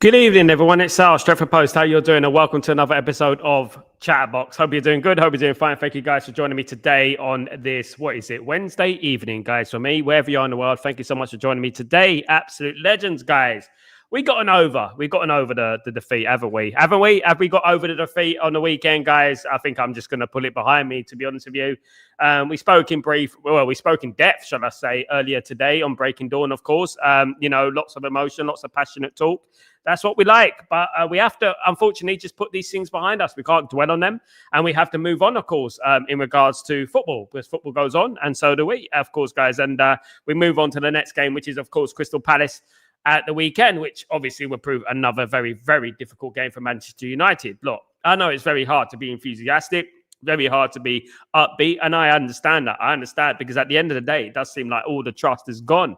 Good evening, everyone. It's Sal, Stretford Post. How you're doing? And welcome to another episode of Chatterbox. Hope you're doing good. Hope you're doing fine. Thank you guys for joining me today on this, Wednesday evening, guys, for me, wherever you are in the world. Thank you so much for joining me today. Absolute legends, guys. We've gotten over the defeat, haven't we? Haven't we? Have we got over the defeat on the weekend, guys? I think I'm just going to pull it behind me, to be honest with you. We spoke in depth, shall I say, earlier today on Breaking Dawn, of course. Lots of emotion, lots of passionate talk. That's what we like. But we have to, unfortunately, just put these things behind us. We can't dwell on them. And we have to move on, of course, in regards to football, because football goes on. And so do we, of course, guys. And we move on to the next game, which is, of course, Crystal Palace at the weekend, which obviously will prove another very, very difficult game for Manchester United. Look, I know it's very hard to be enthusiastic, very hard to be upbeat, and I understand that. I understand because at the end of the day, it does seem like all the trust is gone.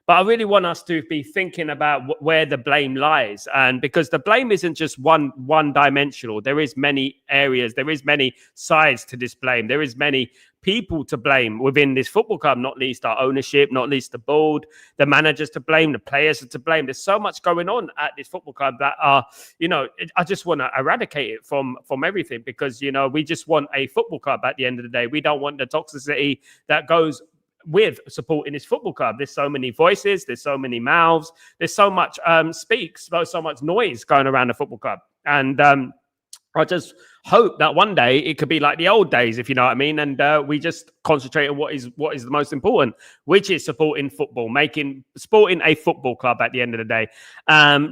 But I really want us to be thinking about where the blame lies. And because the blame isn't just one-dimensional. There is many areas. There is many sides to this blame. There is many people to blame within this football club, not least our ownership, not least the board, the managers to blame, the players are to blame. There's so much going on at this football club that I just want to eradicate it from everything because, we just want a football club at the end of the day. We don't want the toxicity that goes with supporting this football club. There's so many voices, there's so many mouths, there's so much so much noise going around the football club. And I just hope that one day it could be like the old days, if you know what I mean. And we just concentrate on what is the most important, which is supporting football, sporting a football club at the end of the day.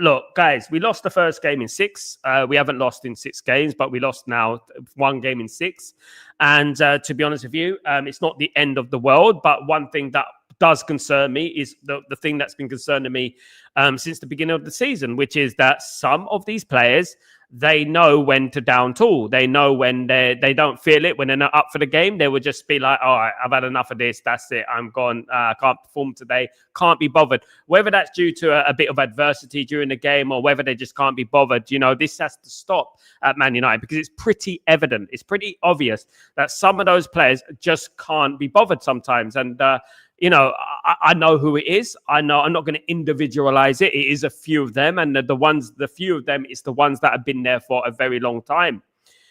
Look, guys, we lost the first game in 6. We haven't lost in 6 games, but we lost now 1 game in 6. And to be honest with you, it's not the end of the world. But one thing that does concern me is the thing that's been concerning me since the beginning of the season, which is that some of these players, they know when to down tool. They know when they don't feel it, when they're not up for the game. They would just be like, all right, I've had enough of this. That's it. I'm gone. I can't perform today. Can't be bothered. Whether that's due to a bit of adversity during the game or whether they just can't be bothered, this has to stop at Man United because it's pretty evident. It's pretty obvious that some of those players just can't be bothered sometimes. And, I know who it is. I know I'm not going to individualize it. It is a few of them. And the few of them is the ones that have been there for a very long time.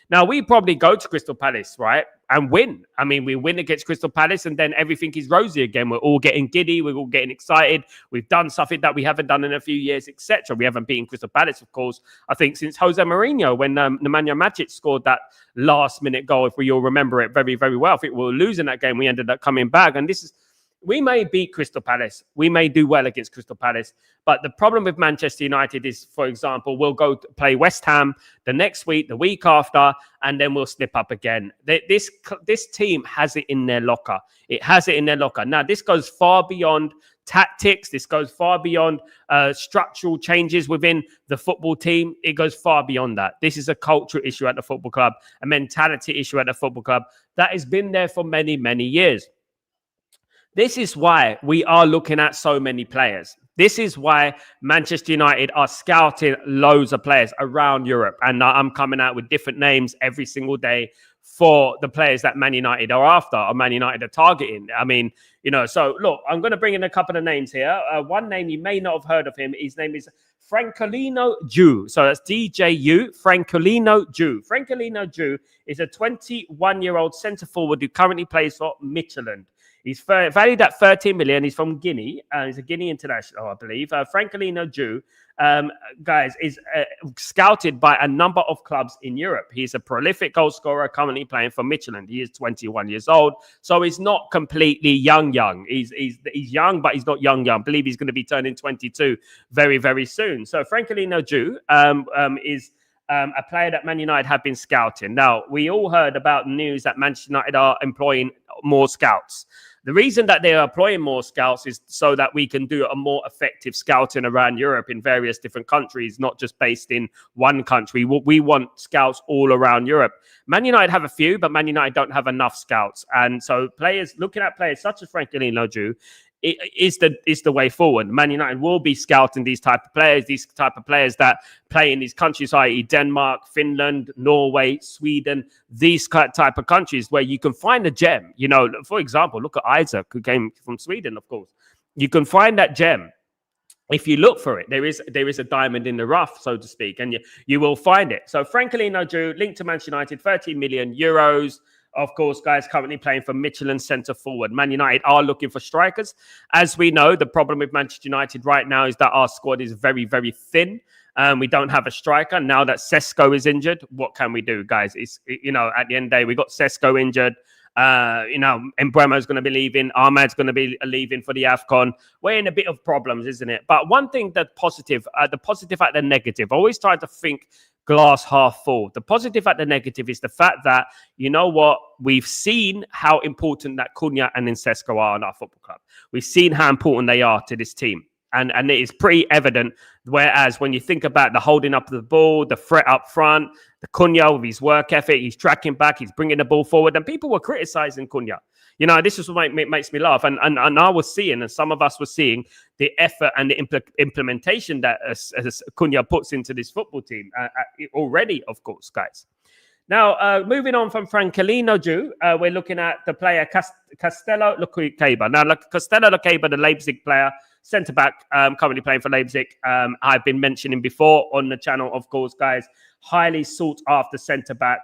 Now, we probably go to Crystal Palace, right, and win. I mean, we win against Crystal Palace and then everything is rosy again. We're all getting giddy. We're all getting excited. We've done something that we haven't done in a few years, etc. We haven't beaten Crystal Palace, of course, I think since Jose Mourinho when Nemanja Matic scored that last-minute goal, if we all remember it very, very well. I think we were losing that game. We ended up coming back. And we may beat Crystal Palace. We may do well against Crystal Palace. But the problem with Manchester United is, for example, we'll go play West Ham the next week, the week after, and then we'll slip up again. This team has it in their locker. It has it in their locker. Now, this goes far beyond tactics. This goes far beyond structural changes within the football team. It goes far beyond that. This is a cultural issue at the football club, a mentality issue at the football club that has been there for many, many years. This is why we are looking at so many players. This is why Manchester United are scouting loads of players around Europe. And I'm coming out with different names every single day for the players that Man United are after or Man United are targeting. I mean, so look, I'm going to bring in a couple of names here. One name you may not have heard of him. His name is Francolino Ju. So that's DJU, Francolino Ju. Francolino Ju is a 21-year-old centre forward who currently plays for Midtjylland. He's valued at 13 million. He's from Guinea. He's a Guinea international, I believe. Francolino Ju, guys, is scouted by a number of clubs in Europe. He's a prolific goal scorer currently playing for Midtjylland. He is 21 years old. So he's not completely young. He's young, but he's not young. I believe he's going to be turning 22 very, very soon. So Francolino Ju is a player that Man United have been scouting. Now, we all heard about news that Manchester United are employing more scouts. The reason that they are employing more scouts is so that we can do a more effective scouting around Europe in various different countries, not just based in one country. We want scouts all around Europe. Man United have a few, but Man United don't have enough scouts. And so looking at players such as Francolino Ju is the way forward. Man United will be scouting these type of players that play in these countries, i.e. Denmark, Finland, Norway, Sweden, these type of countries where you can find a gem. For example, look at Isaac, who came from Sweden, of course. You can find that gem if you look for it, there is a diamond in the rough, so to speak, and you will find it. So Francolino Drew, linked to Manchester United, 13 million euros. Of course, guys, currently playing for Midtjylland centre forward. Man United are looking for strikers. As we know, the problem with Manchester United right now is that our squad is very, very thin. We don't have a striker. Now that Sesko is injured, what can we do, guys? It's, you know, at the end of the day, we got Sesko injured. You know, Mbeumo's going to be leaving. Ahmad's going to be leaving for the AFCON. We're in a bit of problems, isn't it? But one thing that's positive, the positive at the negative, I always try to think glass half full. The positive at the negative is the fact that, you know what, we've seen how important that Cunha and Sesko are in our football club. We've seen how important they are to this team. And it is pretty evident. Whereas when you think about the holding up of the ball, the threat up front, the Cunha with his work ethic, he's tracking back, he's bringing the ball forward, and people were criticizing Cunha. You know, this is what makes me laugh. And I was seeing, and some of us were seeing, the effort and the implementation that Cunha puts into this football team already, of course, guys. Now, moving on from Francolino Drew, we're looking at the player Castello Lukeba. Now, Castello Lukeba, the Leipzig player, centre-back, currently playing for Leipzig. I've been mentioning before on the channel, of course, guys, highly sought-after centre-back,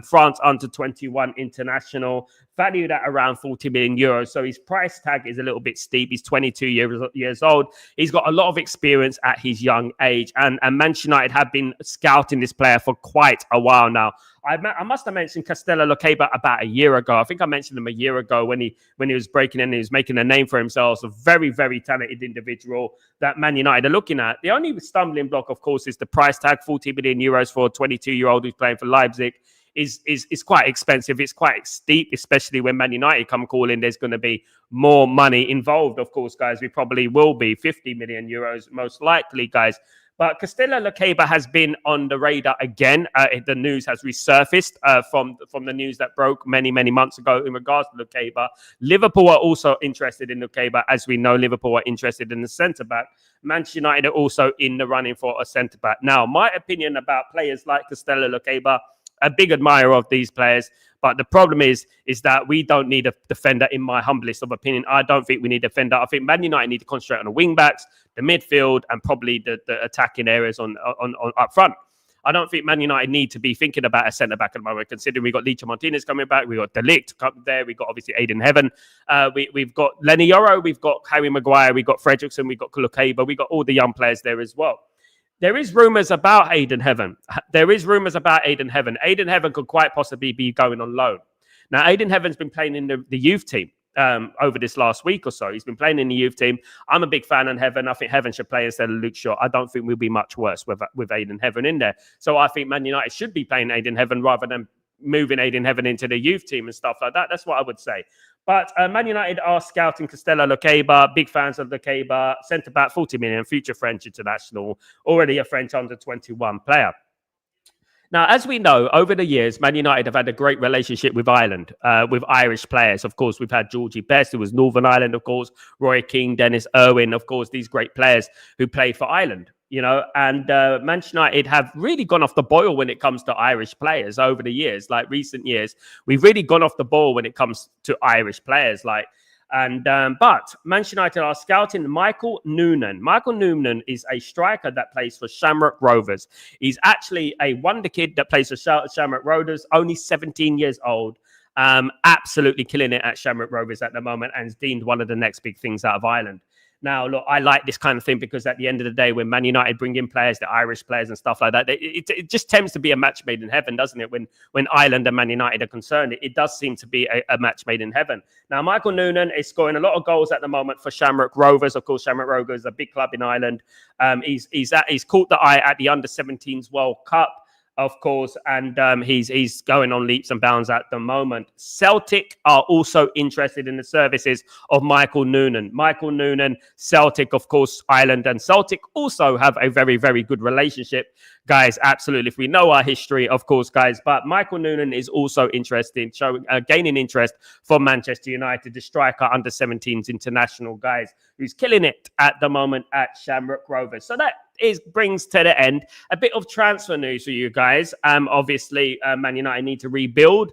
France under-21 international, valued at around 40 million euros. So his price tag is a little bit steep. He's 22 years old. He's got a lot of experience at his young age. And Manchester United have been scouting this player for quite a while now. I must have mentioned Castello Lukeba about a year ago. I think I mentioned him a year ago when he was breaking in and he was making a name for himself. A very, very talented individual that Man United are looking at. The only stumbling block, of course, is the price tag, 40 million euros for a 22-year-old who's playing for Leipzig. Is quite expensive. It's quite steep, especially when Man United come calling. There's going to be more money involved, of course, guys. We probably will be 50 million euros, most likely, guys. But Castello Lukeba has been on the radar again. The news has resurfaced from the news that broke many, many months ago in regards to Lukeba. Liverpool are also interested in Lukeba. As we know, Liverpool are interested in the centre-back. Manchester United are also in the running for a centre-back. Now, my opinion about players like Castello Lukeba, a big admirer of these players, but the problem is that we don't need a defender, in my humblest of opinion. I don't think we need a defender. I think Man United need to concentrate on the wing-backs, the midfield, and probably the attacking areas on up front. I don't think Man United need to be thinking about a centre-back at the moment, considering we've got Licha Martinez coming back, we've got De Ligt come there, we've got obviously Aiden Heaven, we've got Lenny Yoro, we've got Harry Maguire, we've got Fredrickson, we've got Lukeba, we've got all the young players there as well. There is rumours about Aiden Heaven. Aiden Heaven could quite possibly be going on loan. Now, Aiden Heaven's been playing in the youth team over this last week or so. He's been playing in the youth team. I'm a big fan of Heaven. I think Heaven should play instead of Luke Shaw. I don't think we'll be much worse with Aiden Heaven in there. So I think Man United should be playing Aiden Heaven rather than moving Aiden Heaven into the youth team and stuff like that. That's what I would say. But Man United are scouting Castello Lukeba, big fans of Lukeba, centre-back, 40 million, future French international, already a French under-21 player. Now, as we know, over the years, Man United have had a great relationship with Ireland, with Irish players. Of course, we've had Georgie Best, who was Northern Ireland, of course, Roy Keane, Dennis Irwin, of course, these great players who play for Ireland. You know, and Manchester United have really gone off the boil when it comes to Irish players over the years, like recent years. We've really gone off the boil when it comes to Irish players, but Manchester United are scouting Michael Noonan. Michael Noonan is a striker that plays for Shamrock Rovers. He's actually a Wonderkid that plays for Shamrock Rovers, only 17 years old. Absolutely killing it at Shamrock Rovers at the moment and is deemed one of the next big things out of Ireland. Now, look, I like this kind of thing because at the end of the day, when Man United bring in players, the Irish players and stuff like that, it just tends to be a match made in heaven, doesn't it? When Ireland and Man United are concerned, it does seem to be a match made in heaven. Now, Michael Noonan is scoring a lot of goals at the moment for Shamrock Rovers. Of course, Shamrock Rovers is a big club in Ireland. He's caught the eye at the Under-17s World Cup, of course, and he's going on leaps and bounds at the moment. Celtic are also interested in the services of Michael Noonan. Michael Noonan, Celtic, of course, Ireland and Celtic also have a very, very good relationship, guys. Absolutely, if we know our history, of course, guys. But Michael Noonan is also interested, gaining interest for Manchester United, the striker under-17s international, guys, who's killing it at the moment at Shamrock Rovers. So that brings to the end a bit of transfer news for you guys. Obviously, Man United need to rebuild.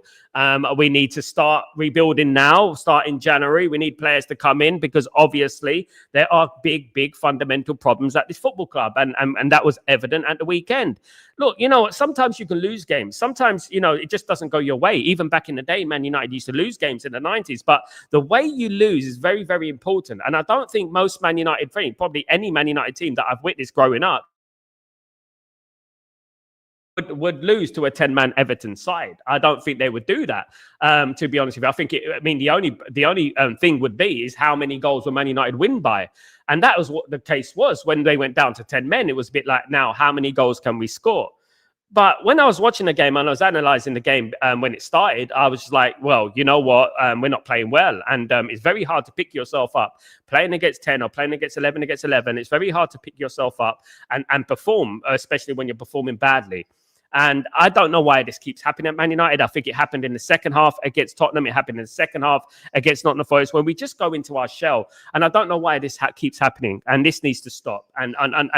We need to start rebuilding now, start in January. We need players to come in because obviously there are big fundamental problems at this football club. And that was evident at the weekend. Look, you know, sometimes you can lose games. Sometimes, you know, it just doesn't go your way. Even back in the day, Man United used to lose games in the 90s. But the way you lose is very, very important. And I don't think most Man United fans, probably any Man United team that I've witnessed growing up, would lose to a 10-man Everton side. I don't think they would do that. To be honest with you, I think the only thing would be is how many goals will Man United win by, and that was what the case was when they went down to 10 men. It was a bit like, now how many goals can we score? But when I was watching the game and I was analysing the game when it started, I was just like, well, you know what? We're not playing well. And it's very hard to pick yourself up. Playing against 10 or playing against 11 against 11, it's very hard to pick yourself up and perform, especially when you're performing badly. And I don't know why this keeps happening at Man United. I think it happened in the second half against Tottenham. It happened in the second half against Nottingham Forest, when we just go into our shell. And I don't know why this keeps happening. And this needs to stop. And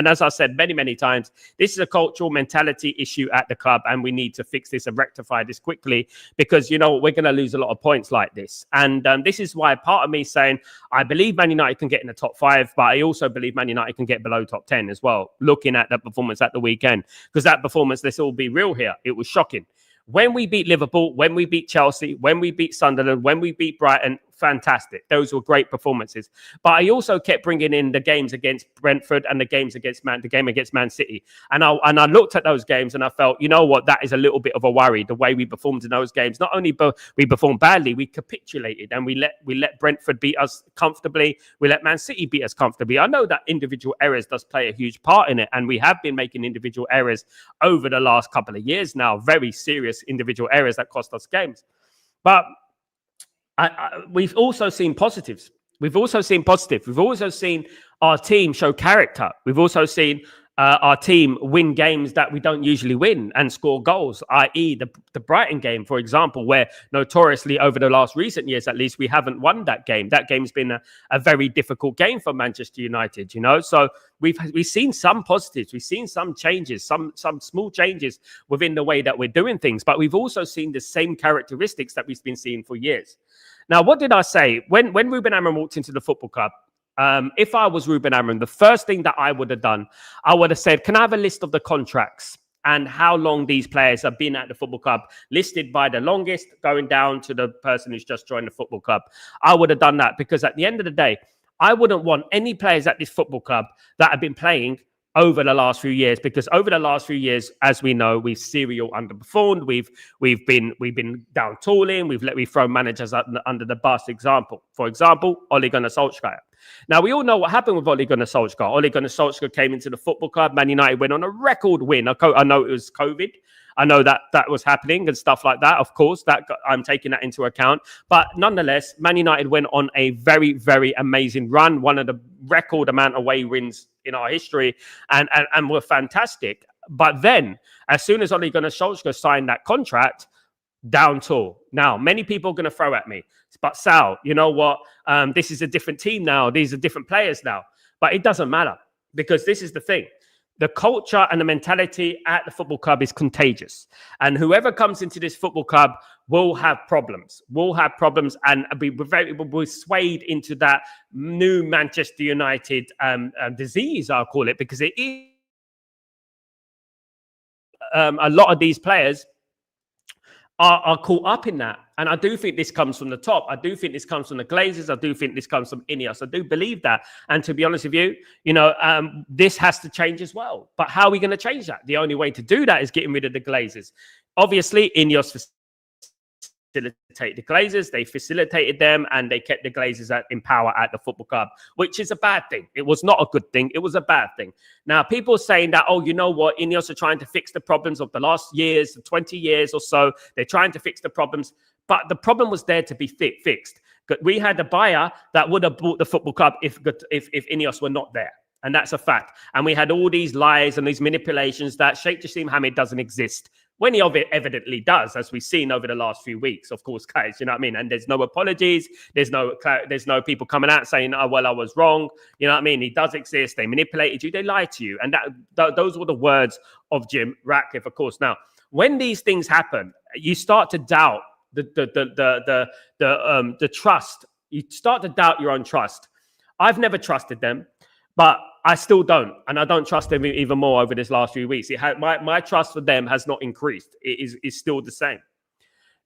as I said many times, this is a cultural mentality issue at the club. And we need to fix this and rectify this quickly, because, you know, we're going to lose a lot of points like this. And this is why part of me saying, I believe Man United can get in the top 5, but I also believe Man United can get below top 10 as well, looking at that performance at the weekend. Because that performance, let's all be real here, it was shocking. When we beat Liverpool, when we beat Chelsea, when we beat Sunderland, when we beat Brighton, fantastic. Those were great performances. But I also kept bringing in the games against Brentford and the game against Man City. And I looked at those games and I felt, you know what, that is a little bit of a worry, the way we performed in those games. Not only we performed badly, we capitulated and we let Brentford beat us comfortably. We let Man City beat us comfortably. I know that individual errors does play a huge part in it. And we have been making individual errors over the last couple of years now, very serious individual errors that cost us games. But we've also seen positives. We've also seen our team show character. We've also seen our team win games that we don't usually win and score goals, i.e. the Brighton game, for example, where notoriously over the last recent years, at least, we haven't won that game. That game's been a very difficult game for Manchester United, you know. So we've seen some positives. We've seen some changes, some small changes within the way that we're doing things. But we've also seen the same characteristics that we've been seeing for years. Now, what did I say? When Ruben Amorim walked into the football club, if I was Ruben Amorim, the first thing that I would have done, I would have said, can I have a list of the contracts and how long these players have been at the football club, listed by the longest, going down to the person who's just joined the football club. I would have done that, because at the end of the day, I wouldn't want any players at this football club that have been playing over the last few years, because over the last few years, as we know, we've serial underperformed. We've been down tooling. We've thrown managers under the bus. For example, Ole Gunnar Solskjaer. Now, we all know what happened with Ole Gunnar Solskjaer. Ole Gunnar Solskjaer came into the football club. Man United went on a record win. I know it was COVID. I know that was happening and stuff like that. Of course, I'm taking that into account. But nonetheless, Man United went on a very, very amazing run, one of the record amount of away wins in our history, and were fantastic. But then, as soon as Ole Gunnar Solskjaer signed that contract, down tool. Now, many people are going to throw at me, but Sal, you know what? This is a different team now. These are different players now. But it doesn't matter, because this is the thing. The culture and the mentality at the football club is contagious. And whoever comes into this football club will have problems. And we're swayed into that new Manchester United disease, I'll call it, because it is a lot of these players are caught up in that. And I do think this comes from the top. I do think this comes from the Glazers. I do think this comes from Ineos. I do believe that. And to be honest with you, you know, this has to change as well. But how are we going to change that? The only way to do that is getting rid of the Glazers. Obviously, Ineos facilitate the Glazers. They facilitated them and they kept the Glazers in power at the football club, which is a bad thing. It was not a good thing. It was a bad thing. Now, people are saying that, oh, you know what? Ineos are trying to fix the problems of the last years, 20 years or so. They're trying to fix the problems. But the problem was there to be fixed. We had a buyer that would have bought the football club if Ineos were not there. And that's a fact. And we had all these lies and these manipulations that Sheikh Jassim Hamid doesn't exist. when he evidently does, as we've seen over the last few weeks, of course, guys, you know what I mean? And there's no apologies. There's no people coming out saying, oh, well, I was wrong. You know what I mean? He does exist. They manipulated you. They lied to you. And those were the words of Jim Ratcliffe, of course. Now, when these things happen, you start to doubt the trust. You start to doubt your own trust. I've never trusted them, but I still don't, and I don't trust them even more over this last few weeks. My trust for them has not increased. It is still the same.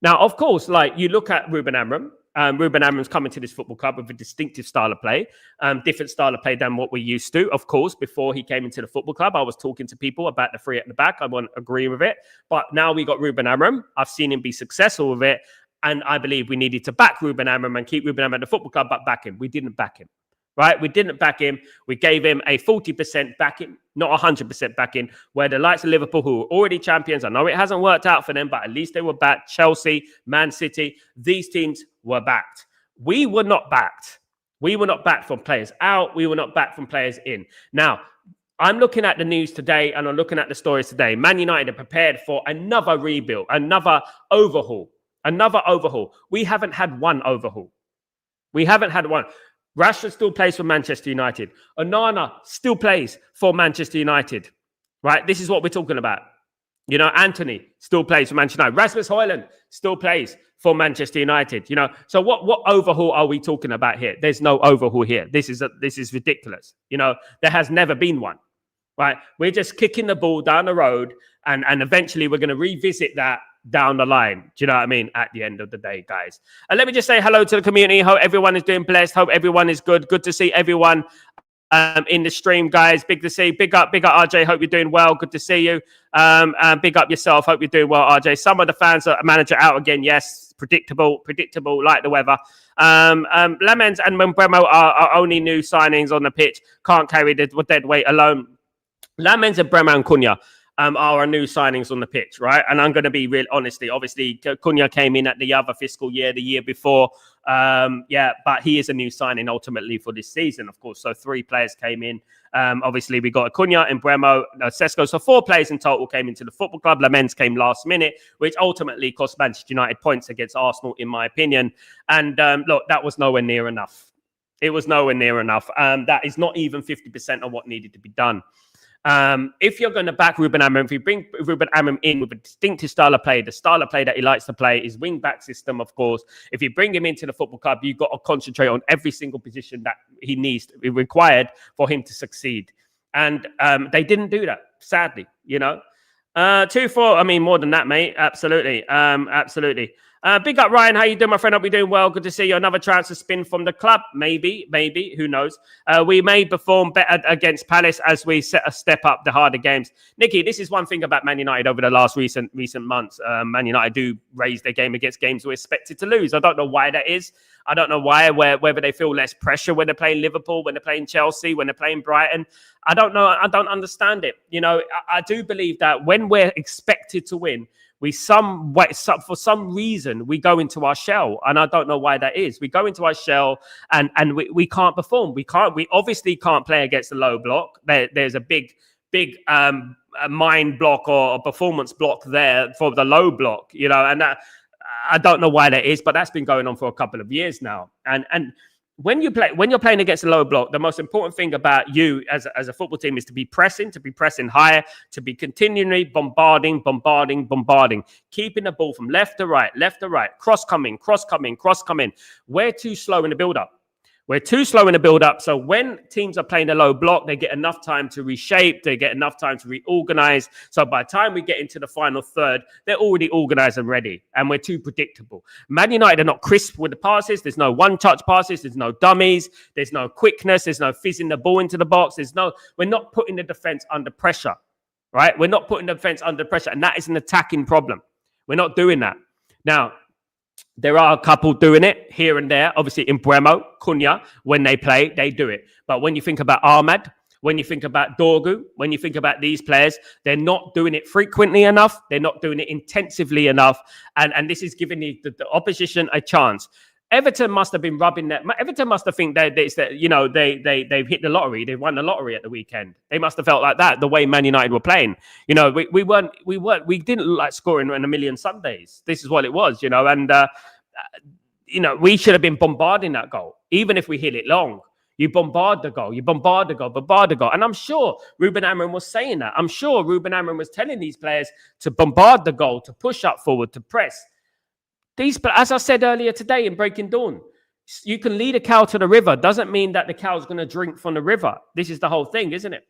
Now, of course, like you look at Ruben Amram. Ruben Amram's coming to this football club with a distinctive style of play, different style of play than what we used to. Of course, before he came into the football club, I was talking to people about the three at the back. I won't agree with it, but now we got Ruben Amram. I've seen him be successful with it, and I believe we needed to back Ruben Amram and keep Ruben Amram at the football club, but back him. We didn't back him. Right? We didn't back him. We gave him a 40% backing, not 100% backing, where the likes of Liverpool, who are already champions, I know it hasn't worked out for them, but at least they were backed. Chelsea, Man City, these teams were backed. We were not backed. We were not backed from players out. We were not backed from players in. Now, I'm looking at the news today and I'm looking at the stories today. Man United are prepared for another rebuild, another overhaul. We haven't had one overhaul. We haven't had one. Rashford still plays for Manchester United. Onana still plays for Manchester United, right? This is what we're talking about. You know, Anthony still plays for Manchester United. Rasmus Højlund still plays for Manchester United. You know, so what overhaul are we talking about here? There's no overhaul here. This is ridiculous. You know, there has never been one, right? We're just kicking the ball down the road, and eventually we're going to revisit that down the line. Do you know what I mean? At the end of the day, guys. And let me just say hello to the community. Hope everyone is doing blessed. Hope everyone is good. Good to see everyone in the stream, guys. Big to see. Big up, RJ. Hope you're doing well. Good to see you. Big up yourself. Hope you're doing well, RJ. Some of the fans are manager out again. Yes, predictable, like the weather. Lamens and Mbremo are only new signings on the pitch. Can't carry the dead weight alone. Lamens and Bremo and Cunha are our new signings on the pitch, right? And I'm going to be real, honestly. Obviously, Cunha came in at the other fiscal year, the year before. But he is a new signing ultimately for this season, of course. So 3 players came in. Obviously, we got Cunha and Bremo, Sesko. So 4 players in total came into the football club. Lamens came last minute, which ultimately cost Manchester United points against Arsenal, in my opinion. And look, that was nowhere near enough. It was nowhere near enough. That is not even 50% of what needed to be done. If you're going to back Ruben Amram, if you bring Ruben Amram in with a distinctive style of play, the style of play that he likes to play is wing-back system, of course. If you bring him into the football club, you've got to concentrate on every single position that he needs to be required for him to succeed. And they didn't do that, sadly, you know. 2-4, I mean, more than that, mate. Absolutely. Absolutely. Big up, Ryan. How you doing, my friend? Hope you're doing well. Good to see you. Another chance to spin from the club. Maybe. Who knows? We may perform better against Palace as we step up the harder games. Nicky, this is one thing about Man United over the last recent months. Man United do raise their game against games we're expected to lose. I don't know why that is. I don't know why, whether they feel less pressure when they're playing Liverpool, when they're playing Chelsea, when they're playing Brighton. I don't know. I don't understand it. You know, I do believe that when we're expected to win, for some reason, we go into our shell, and I don't know why that is. We go into our shell, and we can't perform. We obviously can't play against the low block. There's a big mind block or a performance block there for the low block, you know, and that, I don't know why that is, but that's been going on for a couple of years now. And when you're playing against a low block, the most important thing about you as a football team is to be pressing higher, to be continually bombarding, keeping the ball from left to right, cross coming. We're too slow in the build-up. So when teams are playing a low block, they get enough time to reshape, they get enough time to reorganize. So by the time we get into the final third, they're already organized and ready, and we're too predictable. Man United are not crisp with the passes. There's no one-touch passes. There's no dummies. There's no quickness. There's no fizzing the ball into the box. We're not putting the defense under pressure, right? We're not putting the defense under pressure, and that is an attacking problem. We're not doing that. Now, there are a couple doing it here and there. Obviously, in Bremo, Cunha, when they play, they do it. But when you think about Ahmad, when you think about Dorgu, when you think about these players, they're not doing it frequently enough. They're not doing it intensively enough. And this is giving the opposition a chance. Everton must have been rubbing that. Everton must have think that it's that, you know, they've hit the lottery. They've won the lottery at the weekend. They must have felt like that the way Man United were playing. You know, we didn't look like scoring in a million Sundays. This is what it was, you know, and you know, we should have been bombarding that goal, even if we hit it long. You bombard the goal, bombard the goal. And I'm sure Ruben Amorim was saying that. I'm sure Ruben Amorim was telling these players to bombard the goal, to push up forward, to press. As I said earlier today in Breaking Dawn, you can lead a cow to the river. Doesn't mean that the cow's going to drink from the river. This is the whole thing, isn't it?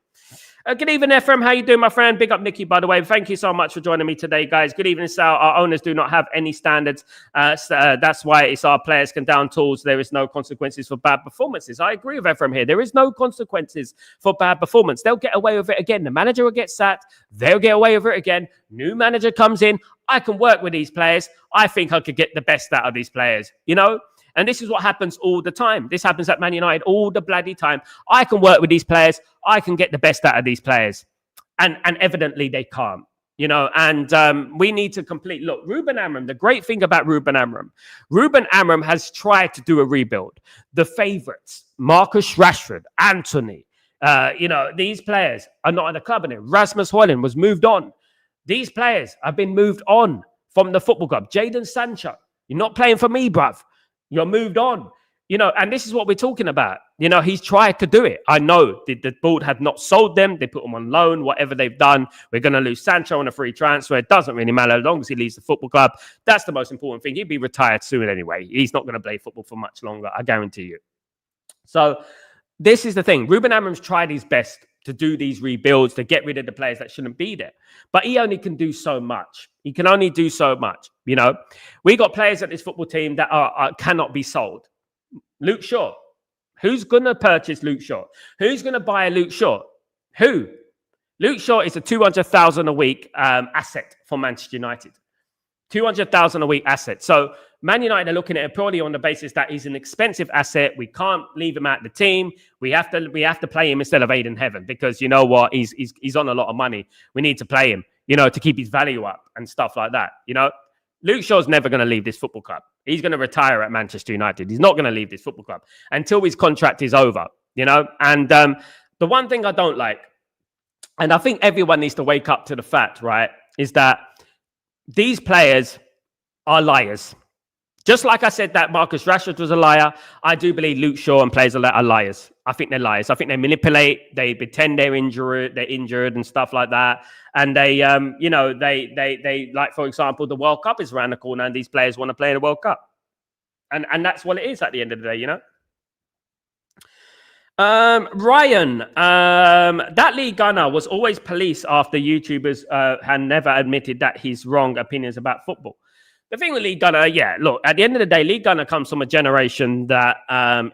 Good evening, Ephraim. How you doing, my friend? Big up, Nikki, by the way. Thank you so much for joining me today, guys. Good evening, Sal. Our owners do not have any standards. That's why it's our players can down tools. There is no consequences for bad performances. I agree with Ephraim here. There is no consequences for bad performance. They'll get away with it again. The manager will get sacked. They'll get away with it again. New manager comes in. I can work with these players. I think I could get the best out of these players, you know? And this is what happens all the time. This happens at Man United all the bloody time. I can work with these players. I can get the best out of these players. And evidently they can't, you know, and we need to look, Ruben Amorim, the great thing about Ruben Amorim has tried to do a rebuild. The favourites, Marcus Rashford, Anthony, you know, these players are not in the club anymore. Rasmus Højlund was moved on. These players have been moved on from the football club. Jadon Sancho, you're not playing for me, bruv. You're moved on. You know, and this is what we're talking about. You know, he's tried to do it. I know the board have not sold them. They put them on loan, whatever they've done. We're going to lose Sancho on a free transfer. It doesn't really matter as long as he leaves the football club. That's the most important thing. He'd be retired soon anyway. He's not going to play football for much longer. I guarantee you. So this is the thing. Ruben Amorim's tried his best to do these rebuilds, to get rid of the players that shouldn't be there. But he only can do so much. He can only do so much. You know, we got players at this football team that cannot be sold. Luke Shaw. Who's going to purchase Luke Shaw? Who's going to buy a Luke Shaw? Who? Luke Shaw is a 200,000 a week asset for Manchester United. 200,000 a week asset. So Man United are looking at it purely on the basis that he's an expensive asset. We can't leave him out the team. We have to play him instead of Aiden Heaven because you know what? He's on a lot of money. We need to play him, you know, to keep his value up and stuff like that. You know, Luke Shaw's never going to leave this football club. He's going to retire at Manchester United. He's not going to leave this football club until his contract is over, you know. And the one thing I don't like, and I think everyone needs to wake up to the fact, right, is that these players are liars. Just like I said that Marcus Rashford was a liar, I do believe Luke Shaw and players are liars. I think they're liars. I think they manipulate, they pretend they're injured and stuff like that. And they, you know, they like, for example, the World Cup is around the corner and these players want to play in the World Cup. And that's what it is at the end of the day, you know. Ryan, that Lee Gunner was always police after YouTubers had never admitted that his wrong opinions about football. The thing with Lee Gunner, yeah, look, at the end of the day, Lee Gunner comes from a generation that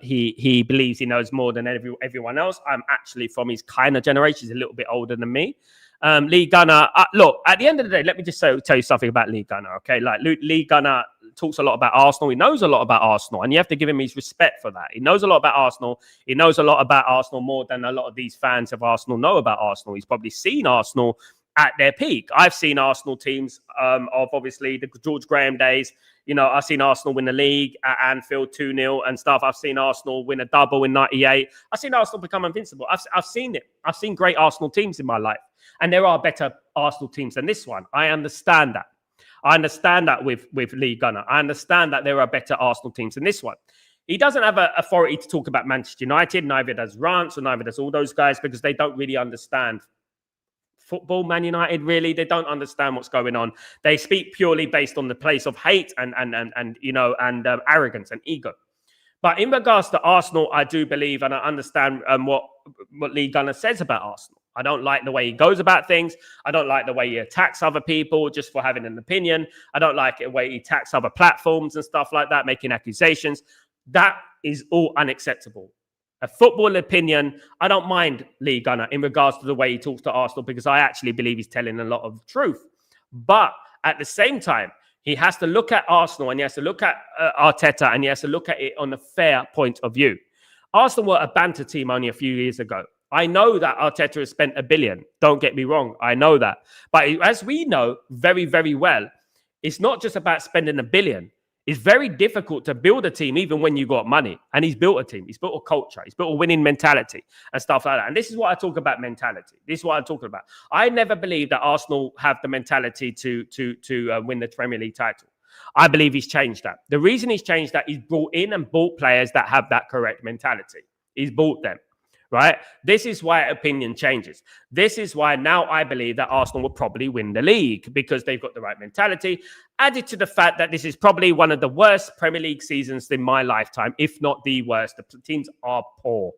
he believes he knows more than everyone else. I'm actually from his kind of generation. He's a little bit older than me. Lee Gunner, look, at the end of the day, let me just tell you something about Lee Gunner, okay? Like, Lee Gunner talks a lot about Arsenal. He knows a lot about Arsenal, and you have to give him his respect for that. He knows a lot about Arsenal. He knows a lot about Arsenal more than a lot of these fans of Arsenal know about Arsenal. He's probably seen Arsenal at their peak. I've seen Arsenal teams of obviously the George Graham days. You know, I've seen Arsenal win the league at Anfield 2-0 and stuff. I've seen Arsenal win a double in 98. I've seen Arsenal become invincible. I've seen it. I've seen great Arsenal teams in my life. And there are better Arsenal teams than this one. I understand that. I understand that with Lee Gunner. I understand that there are better Arsenal teams than this one. He doesn't have an authority to talk about Manchester United. Neither does Rance or neither does all those guys because they don't really understand football. Man United, really, they don't understand what's going on. They speak purely based on the place of hate and you know, and arrogance and ego. But in regards to Arsenal, I do believe and I understand what Lee Gunner says about Arsenal. I don't like the way he goes about things. I don't like the way he attacks other people just for having an opinion. I don't like the way he attacks other platforms and stuff like that, making accusations. That is all unacceptable. A football opinion, I don't mind Lee Gunner in regards to the way he talks to Arsenal because I actually believe he's telling a lot of truth. But at the same time, he has to look at Arsenal and he has to look at Arteta and he has to look at it on a fair point of view. Arsenal were a banter team only a few years ago. I know that Arteta has spent $1 billion. Don't get me wrong. I know that. But as we know very, very well, it's not just about spending $1 billion. It's very difficult to build a team even when you got money. And he's built a team. He's built a culture. He's built a winning mentality and stuff like that. And this is what I talk about mentality. This is what I'm talking about. I never believe that Arsenal have the mentality to win the Premier League title. I believe he's changed that. The reason he's changed that, he's brought in and bought players that have that correct mentality. He's bought them. Right? This is why opinion changes. This is why now I believe that Arsenal will probably win the league because they've got the right mentality. Added to the fact that this is probably one of the worst Premier League seasons in my lifetime, if not the worst. The teams are poor.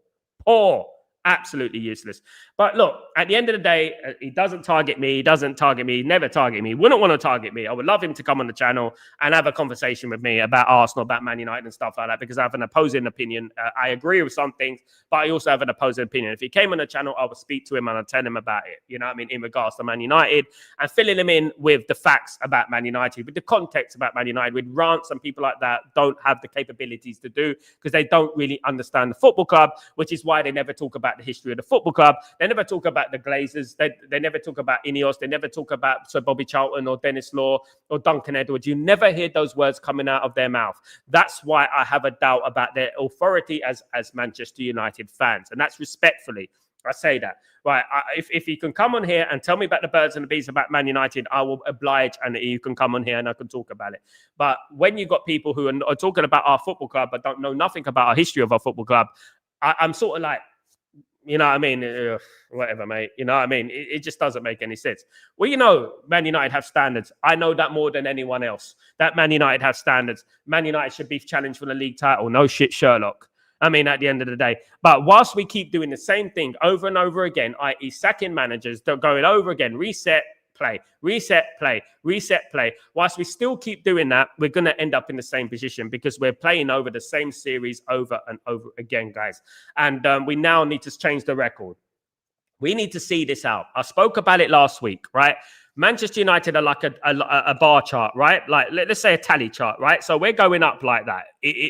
Poor. Absolutely useless. But look, at the end of the day, he doesn't target me. He doesn't target me. He never target me. He wouldn't want to target me. I would love him to come on the channel and have a conversation with me about Arsenal, about Man United and stuff like that, because I have an opposing opinion. I agree with some things, but I also have an opposing opinion. If he came on the channel, I would speak to him and I'd tell him about it. You know what I mean? In regards to Man United and filling him in with the facts about Man United, with the context about Man United, with rants and people like that don't have the capabilities to do because they don't really understand the football club, which is why they never talk about the history of the football club. They never talk about the Glazers. They never talk about Ineos. They never talk about Sir Bobby Charlton or Dennis Law or Duncan Edwards. You never hear those words coming out of their mouth. That's why I have a doubt about their authority as Manchester United fans. And that's respectfully. I say that. Right. If he can come on here and tell me about the birds and the bees about Man United, I will oblige and you can come on here and I can talk about it. But when you've got people who are talking about our football club but don't know nothing about our history of our football club, I'm sort of like, you know what I mean? Whatever, mate. You know what I mean? It just doesn't make any sense. Well, you know, Man United have standards. I know that more than anyone else. That Man United have standards. Man United should be challenged for the league title. No shit, Sherlock. I mean, at the end of the day. But whilst we keep doing the same thing over and over again, i.e. sacking managers, going over again, reset, play, reset, play, reset, play. Whilst we still keep doing that, we're going to end up in the same position because we're playing over the same series over and over again, guys. And we now need to change the record. We need to see this out. I spoke about it last week, right? Manchester United are like a bar chart, right? Like, let's say a tally chart, right? So we're going up like that.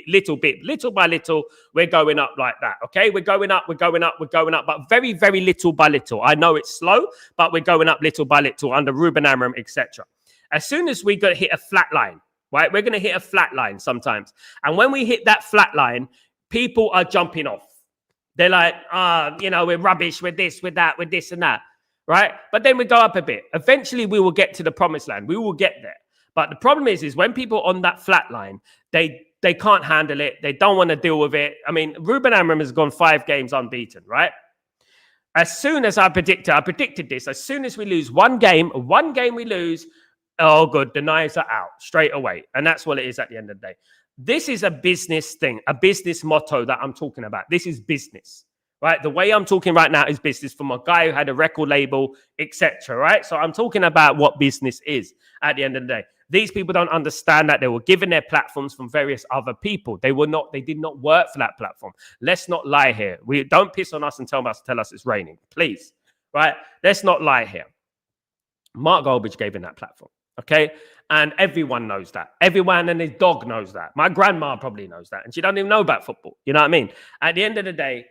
Little by little, we're going up like that, okay? We're going up, but very, very little by little. I know it's slow, but we're going up little by little under Ruben Amorim, etc. As soon as we hit a flat line, right? We're going to hit a flat line sometimes. And when we hit that flat line, people are jumping off. They're like, you know, we're rubbish, we're this, we're that, we're this and that. Right? But then we go up a bit. Eventually, we will get to the promised land. We will get there. But the problem is when people on that flat line, they can't handle it. They don't want to deal with it. I mean, Ruben Amorim has gone 5 games unbeaten, right? As soon as I predicted this. As soon as we lose one game we lose, oh, good, the knives are out straight away. And that's what it is at the end of the day. This is a business thing, a business motto that I'm talking about. This is business. Right, the way I'm talking right now is business from a guy who had a record label, etc. Right, so I'm talking about what business is at the end of the day. These people don't understand that they were given their platforms from various other people. They did not work for that platform. Let's not lie here. We don't piss on us and tell us it's raining, please. Right, let's not lie here. Mark Goldbridge gave him that platform. Okay, and everyone knows that. Everyone and his dog knows that. My grandma probably knows that, and she doesn't even know about football. You know what I mean? At the end of the day.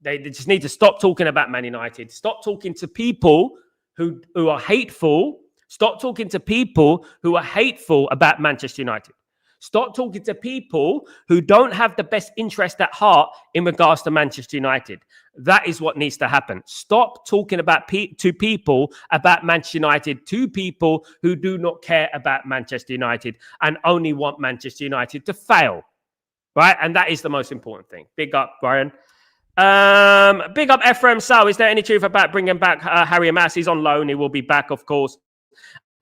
They just need to stop talking about Man United. Stop talking to people who are hateful. Stop talking to people who are hateful about Manchester United. Stop talking to people who don't have the best interest at heart in regards to Manchester United. That is what needs to happen. Stop talking about to people about Manchester United, to people who do not care about Manchester United and only want Manchester United to fail. Right? And that is the most important thing. Big up, Brian. Big up Ephraim Sal. Is there any truth about bringing back Harry Amass? He's on loan. He will be back, of course.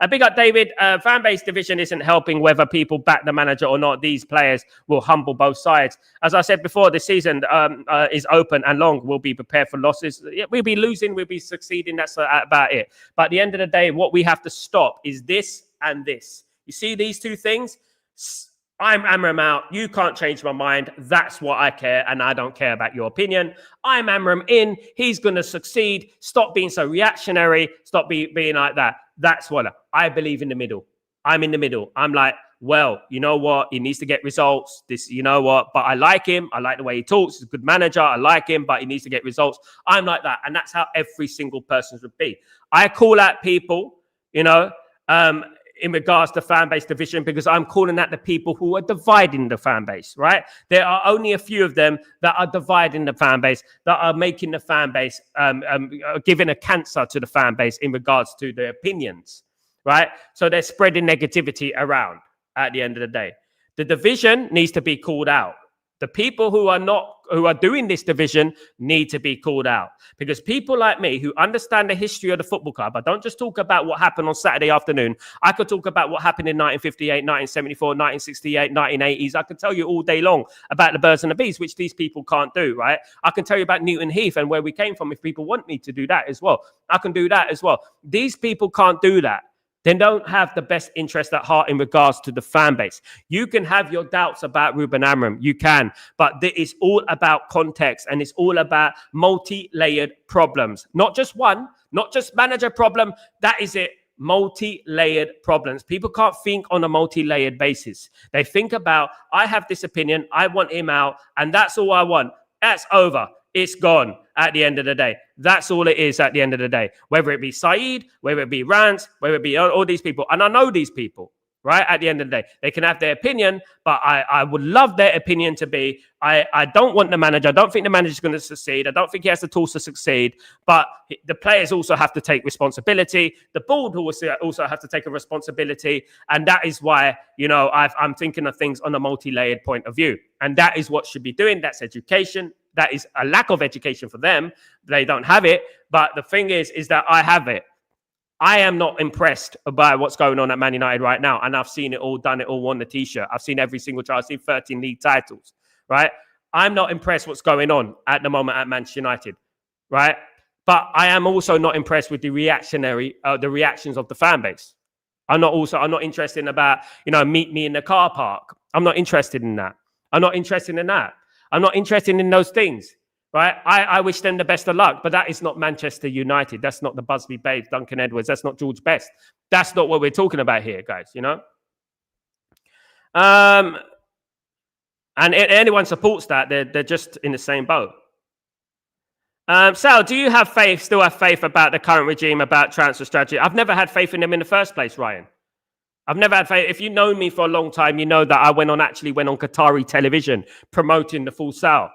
Big up David. Fan base division isn't helping whether people back the manager or not. These players will humble both sides. As I said before, the season is open and long. We'll be prepared for losses. We'll be losing. We'll be succeeding. That's about it. But at the end of the day, what we have to stop is this and this. You see these two things? I'm Amorim out. You can't change my mind. That's what I care, and I don't care about your opinion. I'm Amorim in. He's going to succeed. Stop being so reactionary. Stop being like that. That's what I believe in the middle. I'm in the middle. I'm like, well, you know what? He needs to get results. You know what? But I like him. I like the way he talks. He's a good manager. I like him, but he needs to get results. I'm like that, and that's how every single person would be. I call out people, you know, in regards to fan base division, because I'm calling out the people who are dividing the fan base, right? There are only a few of them that are dividing the fan base, that are making the fan base, giving a cancer to the fan base in regards to their opinions, right? So they're spreading negativity around at the end of the day. The division needs to be called out. The people who are doing this division need to be called out, because people like me who understand the history of the football club, I don't just talk about what happened on Saturday afternoon. I could talk about what happened in 1958, 1974, 1968, 1980s. I could tell you all day long about the birds and the bees, which these people can't do, right? I can tell you about Newton Heath and where we came from if people want me to do that as well. I can do that as well. These people can't do that. They don't have the best interest at heart in regards to the fan base. You can have your doubts about Ruben Amorim. You can. But it's all about context, and it's all about multi-layered problems. Not just one, not just manager problem. That is it. Multi-layered problems. People can't think on a multi-layered basis. They think about, I have this opinion, I want him out, and that's all I want. That's over. It's gone at the end of the day. That's all it is at the end of the day. Whether it be Saeed, whether it be Rance, whether it be all these people. And I know these people, right? At the end of the day, they can have their opinion, but I would love their opinion to be, I don't want the manager. I don't think the manager's going to succeed. I don't think he has the tools to succeed. But the players also have to take responsibility. The board also have to take a responsibility. And that is why, I'm thinking of things on a multi-layered point of view. And that is what should be doing. That's education. That is a lack of education for them. They don't have it. But the thing is that I have it. I am not impressed by what's going on at Man United right now. And I've seen it all, done it all, won the T-shirt. I've seen every single trial. I've seen 13 league titles, right? I'm not impressed what's going on at the moment at Manchester United, right? But I am also not impressed with the reactions of the fan base. I'm not interested in about, meet me in the car park. I'm not interested in that. I'm not interested in that. I'm not interested in those things, right? I wish them the best of luck, but that is not Manchester United. That's not the Busby Babes, Duncan Edwards. That's not George Best. That's not what we're talking about here, guys, And anyone supports that, they're just in the same boat. Sal, do you still have faith about the current regime, about transfer strategy? I've never had faith in them in the first place, Ryan. I've never had faith. If you know me for a long time, you know that I went on Qatari television promoting the full Sal.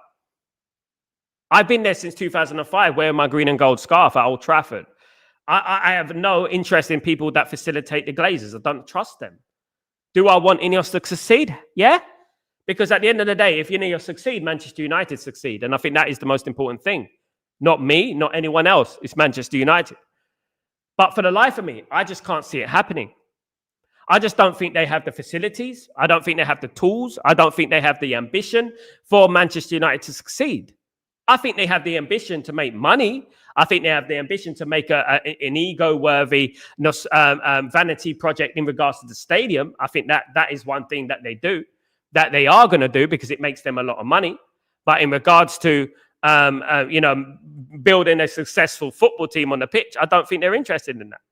I've been there since 2005, wearing my green and gold scarf at Old Trafford. I have no interest in people that facilitate the Glazers. I don't trust them. Do I want Ineos to succeed? Yeah. Because at the end of the day, if Ineos succeed, Manchester United succeed. And I think that is the most important thing. Not me, not anyone else. It's Manchester United. But for the life of me, I just can't see it happening. I just don't think they have the facilities. I don't think they have the tools. I don't think they have the ambition for Manchester United to succeed. I think they have the ambition to make money. I think they have the ambition to make an ego-worthy vanity project in regards to the stadium. I think that is one thing that they do, that they are going to do, because it makes them a lot of money. But in regards to building a successful football team on the pitch, I don't think they're interested in that.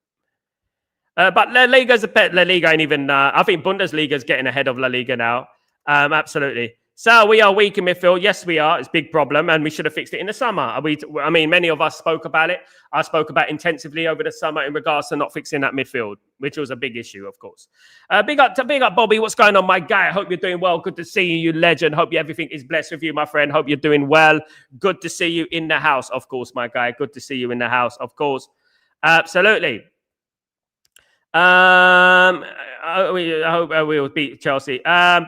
But La Liga's La Liga ain't even. I think Bundesliga's getting ahead of La Liga now. Absolutely. So we are weak in midfield. Yes, we are. It's a big problem, and we should have fixed it in the summer. Many of us spoke about it. I spoke about it intensively over the summer in regards to not fixing that midfield, which was a big issue, of course. Big up, Bobby. What's going on, my guy? I hope you're doing well. Good to see you, you legend. Hope everything is blessed with you, my friend. Hope you're doing well. Good to see you in the house, of course, my guy. Good to see you in the house, of course. Absolutely. I hope we will beat Chelsea. Ryan,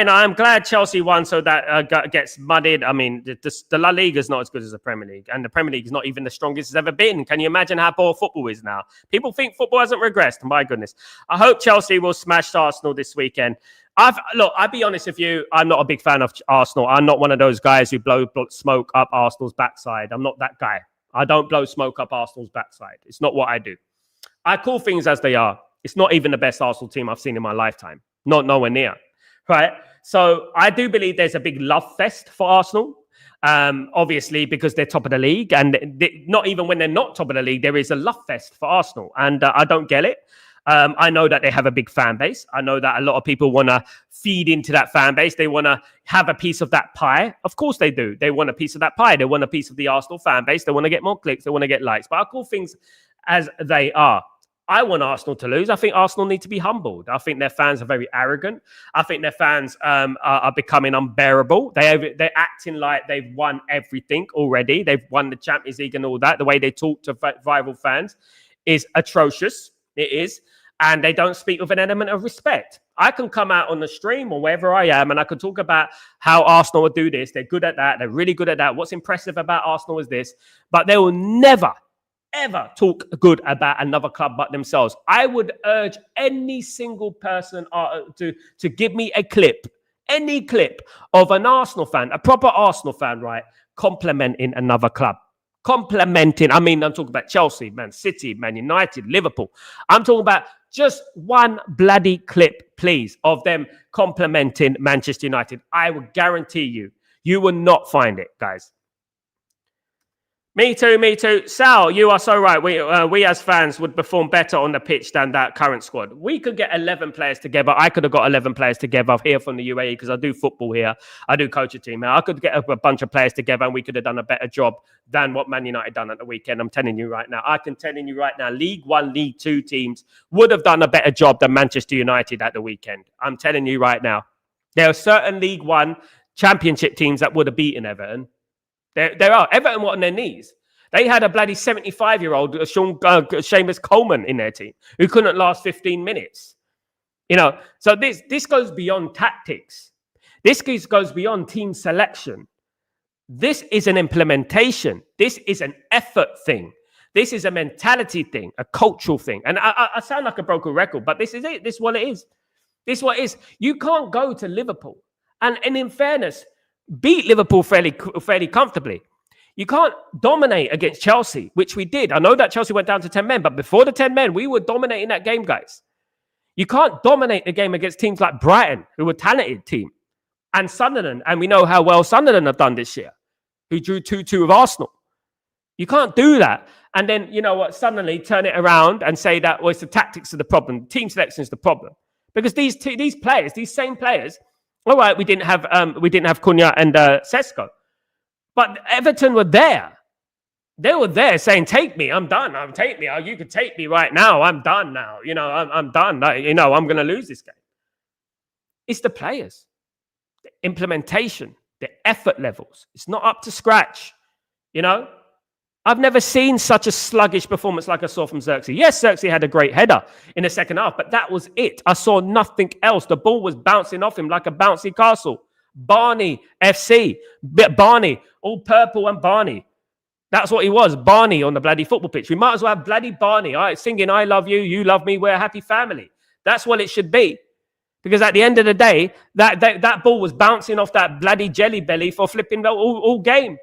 I'm glad Chelsea won, so that gets muddied. I mean, the La Liga is not as good as the Premier League, and the Premier League is not even the strongest it's ever been. Can you imagine how poor football is now? People think football hasn't regressed. My goodness. I hope Chelsea will smash Arsenal this weekend. I'll be honest with you. I'm not a big fan of Arsenal. I'm not one of those guys who blow smoke up Arsenal's backside. I'm not that guy. I don't blow smoke up Arsenal's backside. It's not what I do. I call things as they are. It's not even the best Arsenal team I've seen in my lifetime. Nowhere near. Right? So I do believe there's a big love fest for Arsenal. Obviously, because they're top of the league. And not even when they're not top of the league, there is a love fest for Arsenal. And I don't get it. I know that they have a big fan base. I know that a lot of people want to feed into that fan base. They want to have a piece of that pie. Of course they do. They want a piece of that pie. They want a piece of the Arsenal fan base. They want to get more clicks. They want to get likes. But I call things as they are. I want Arsenal to lose. I think Arsenal need to be humbled. I think their fans are very arrogant. I think their fans are becoming unbearable. They're acting like they've won everything already. They've won the Champions League and all that. The way they talk to rival fans is atrocious. It is. And they don't speak with an element of respect. I can come out on the stream or wherever I am and I can talk about how Arsenal will do this. They're good at that. They're really good at that. What's impressive about Arsenal is this. But they will never, ever talk good about another club but themselves. I would urge any single person to give me a clip, any clip of an Arsenal fan, a proper Arsenal fan, right, complimenting another club. Complimenting. I mean, I'm talking about Chelsea, Man City, Man United, Liverpool. I'm talking about just one bloody clip, please, of them complimenting Manchester United. I will guarantee you will not find it, guys. Me too. Sal, you are so right. We as fans would perform better on the pitch than that current squad. We could get 11 players together. I could have got 11 players together here from the UAE because I do football here. I do coach a team here. I could get a bunch of players together and we could have done a better job than what Man United done at the weekend. I'm telling you right now. League One, League Two teams would have done a better job than Manchester United at the weekend. I'm telling you right now. There are certain League One championship teams that would have beaten Everton. There are. Everton were on their knees. They had a bloody 75-year-old Seamus Coleman in their team who couldn't last 15 minutes. So this goes beyond tactics. This goes beyond team selection. This is an implementation. This is an effort thing. This is a mentality thing, a cultural thing. And I sound like a broken record, but this is it. This is what it is. This is what it is. You can't go to Liverpool and in fairness, beat Liverpool fairly comfortably. You can't dominate against Chelsea, which we did. I know that Chelsea went down to 10 men, but before the 10 men, we were dominating that game, guys. You can't dominate the game against teams like Brighton, who were a talented team, and Sunderland, and we know how well Sunderland have done this year, who drew 2-2 with Arsenal. You can't do that. And then, suddenly turn it around and say that, well, it's the tactics of the problem. Team selection is the problem. Because these same players, all right, we didn't have Cunha and Sesko. But Everton were there. They were there saying, take me, I'm done. Take me. You could take me right now. I'm done now. I'm done. I'm going to lose this game. It's the players, the implementation, the effort levels. It's not up to scratch. I've never seen such a sluggish performance like I saw from Xerxes. Yes, Xerxes had a great header in the second half, but that was it. I saw nothing else. The ball was bouncing off him like a bouncy castle. Barney FC. Barney, all purple and Barney. That's what he was, Barney on the bloody football pitch. We might as well have bloody Barney, all right, singing, I love you, you love me, we're a happy family. That's what it should be. Because at the end of the day, that ball was bouncing off that bloody jelly belly for flipping all game.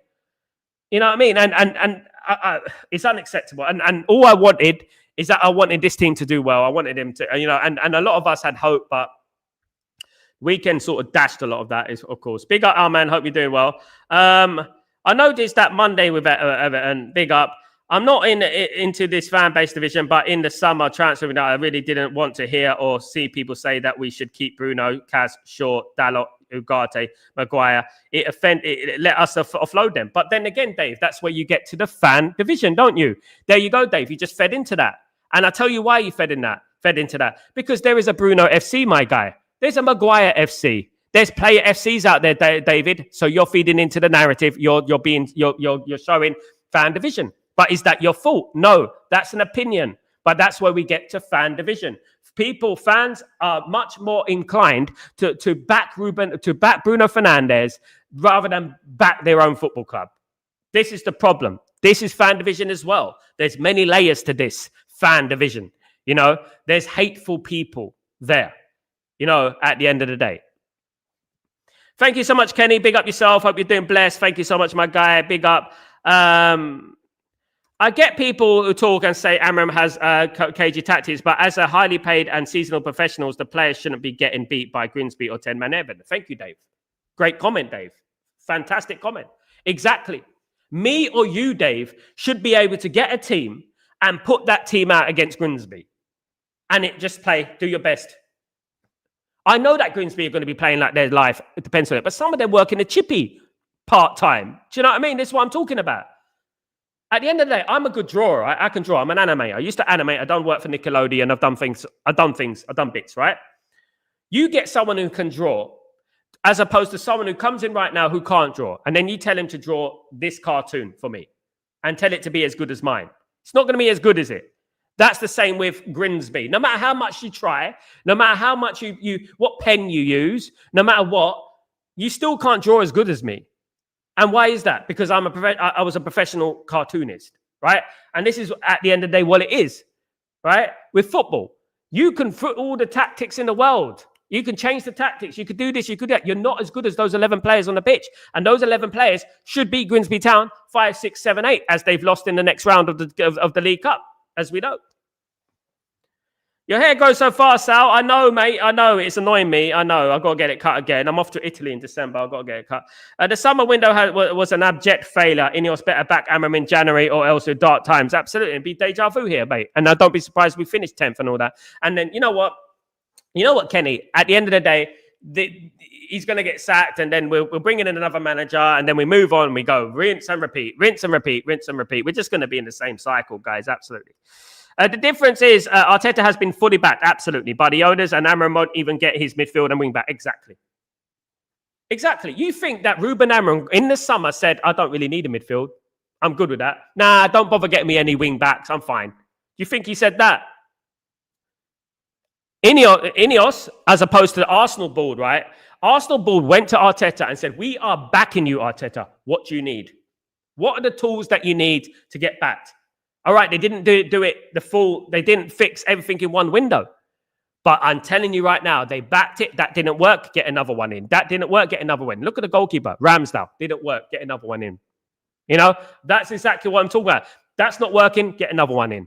You know what I mean? And it's unacceptable. And all I wanted is that I wanted this team to do well. I wanted him to, and a lot of us had hope, but weekend sort of dashed a lot of that, is of course. Big up, our man. Hope you're doing well. I noticed that Monday with Everton, big up. I'm not into this fan base division, but in the summer transfer window, I really didn't want to hear or see people say that we should keep Bruno, Kaz, Shaw, Dalot, Ugarte, Maguire. It let us offload them. But then again, Dave, that's where you get to the fan division, don't you? There you go, Dave. You just fed into that. And I tell you why you fed into that. Because there is a Bruno FC, my guy. There's a Maguire FC. There's player FCs out there, David. So you're feeding into the narrative. You're showing fan division. But is that your fault? No, that's an opinion. But that's where we get to fan division. Fans are much more inclined to back Bruno Fernandes rather than back their own football club. This is the problem. This is fan division as well. There's many layers to this fan division. There's hateful people there, at the end of the day. Thank you so much, Kenny. Big up yourself. Hope you're doing blessed. Thank you so much, my guy. Big up. I get people who talk and say Amram has cagey tactics, but as a highly paid and seasonal professionals, the players shouldn't be getting beat by Grimsby or 10-man Everton. Thank you, Dave. Great comment, Dave. Fantastic comment. Exactly. Me or you, Dave, should be able to get a team and put that team out against Grimsby. And just do your best. I know that Grimsby are going to be playing like their life. It depends on it. But some of them work in a chippy part-time. Do you know what I mean? This is what I'm talking about. At the end of the day, I'm a good drawer. Right? I can draw. I'm an animator. I used to animate. I done work for Nickelodeon. I've done bits, right? You get someone who can draw as opposed to someone who comes in right now who can't draw. And then you tell him to draw this cartoon for me and tell it to be as good as mine. It's not going to be as good as it. That's the same with Grimsby. No matter how much you try, no matter how much what pen you use, no matter what, you still can't draw as good as me. And why is that? Because I was a professional cartoonist, right? And this is at the end of the day what it is, right? With football, you can put all the tactics in the world. You can change the tactics. You could do this. You could do that. You're not as good as those 11 players on the pitch. And those 11 players should beat Grimsby Town 5, 6, 7, 8, as they've lost in the next round of the League Cup, as we know. Your hair grows so fast, Sal. I know, mate. I know. It's annoying me. I know. I've got to get it cut again. I'm off to Italy in December. I've got to get it cut. The summer window was an abject failure. Ineos better back Amram in January or else with dark times. Absolutely. It'd be deja vu here, mate. And don't be surprised we finished 10th and all that. And then, you know what? You know what, Kenny? At the end of the day, he's going to get sacked, and then we'll bring in another manager, and then we move on. We go rinse and repeat, rinse and repeat, rinse and repeat. We're just going to be in the same cycle, guys. Absolutely. The difference is Arteta has been fully backed, absolutely, by the owners, and Amram won't even get his midfield and wing back. Exactly. You think that Ruben Amram in the summer said, I don't really need a midfield. I'm good with that. Nah, don't bother getting me any wing backs. I'm fine. You think he said that? Ineos, as opposed to the Arsenal board, right? Arsenal board went to Arteta and said, we are backing you, Arteta. What do you need? What are the tools that you need to get backed? All right, they didn't do it the full, they didn't fix everything in one window. But I'm telling you right now, they backed it. That didn't work. Get another one in. That didn't work. Get another one. Look at the goalkeeper, Ramsdale. Didn't work. Get another one in. You know, that's exactly what I'm talking about. That's not working. Get another one in.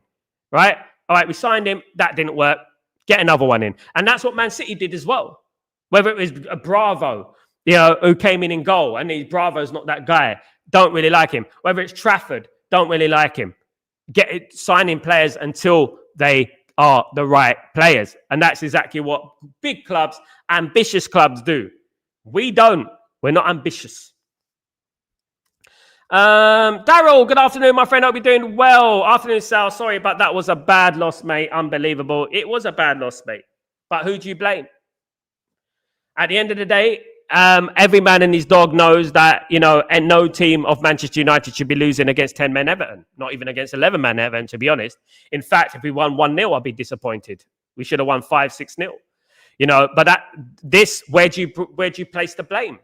Right? All right, we signed him. That didn't work. Get another one in. And that's what Man City did as well. Whether it was a Bravo, you know, who came in goal, and Bravo's not that guy. Don't really like him. Whether it's Trafford, don't really like him. Signing players until they are the right players. And that's exactly what big clubs, ambitious clubs do. We don't. We're not ambitious. Daryl, good afternoon, my friend. Hope you're doing well. Afternoon, Sal. Sorry, but that was a bad loss, mate. Unbelievable. It was a bad loss, mate. But who do you blame? At the end of the day, every man and his dog knows that, you know, and no team of Manchester United should be losing against 10-man Everton. Not even against 11-man Everton, to be honest. In fact, if we won 1-0, I'd be disappointed. We should have won 5-6-0. You know, but where do you place the blame?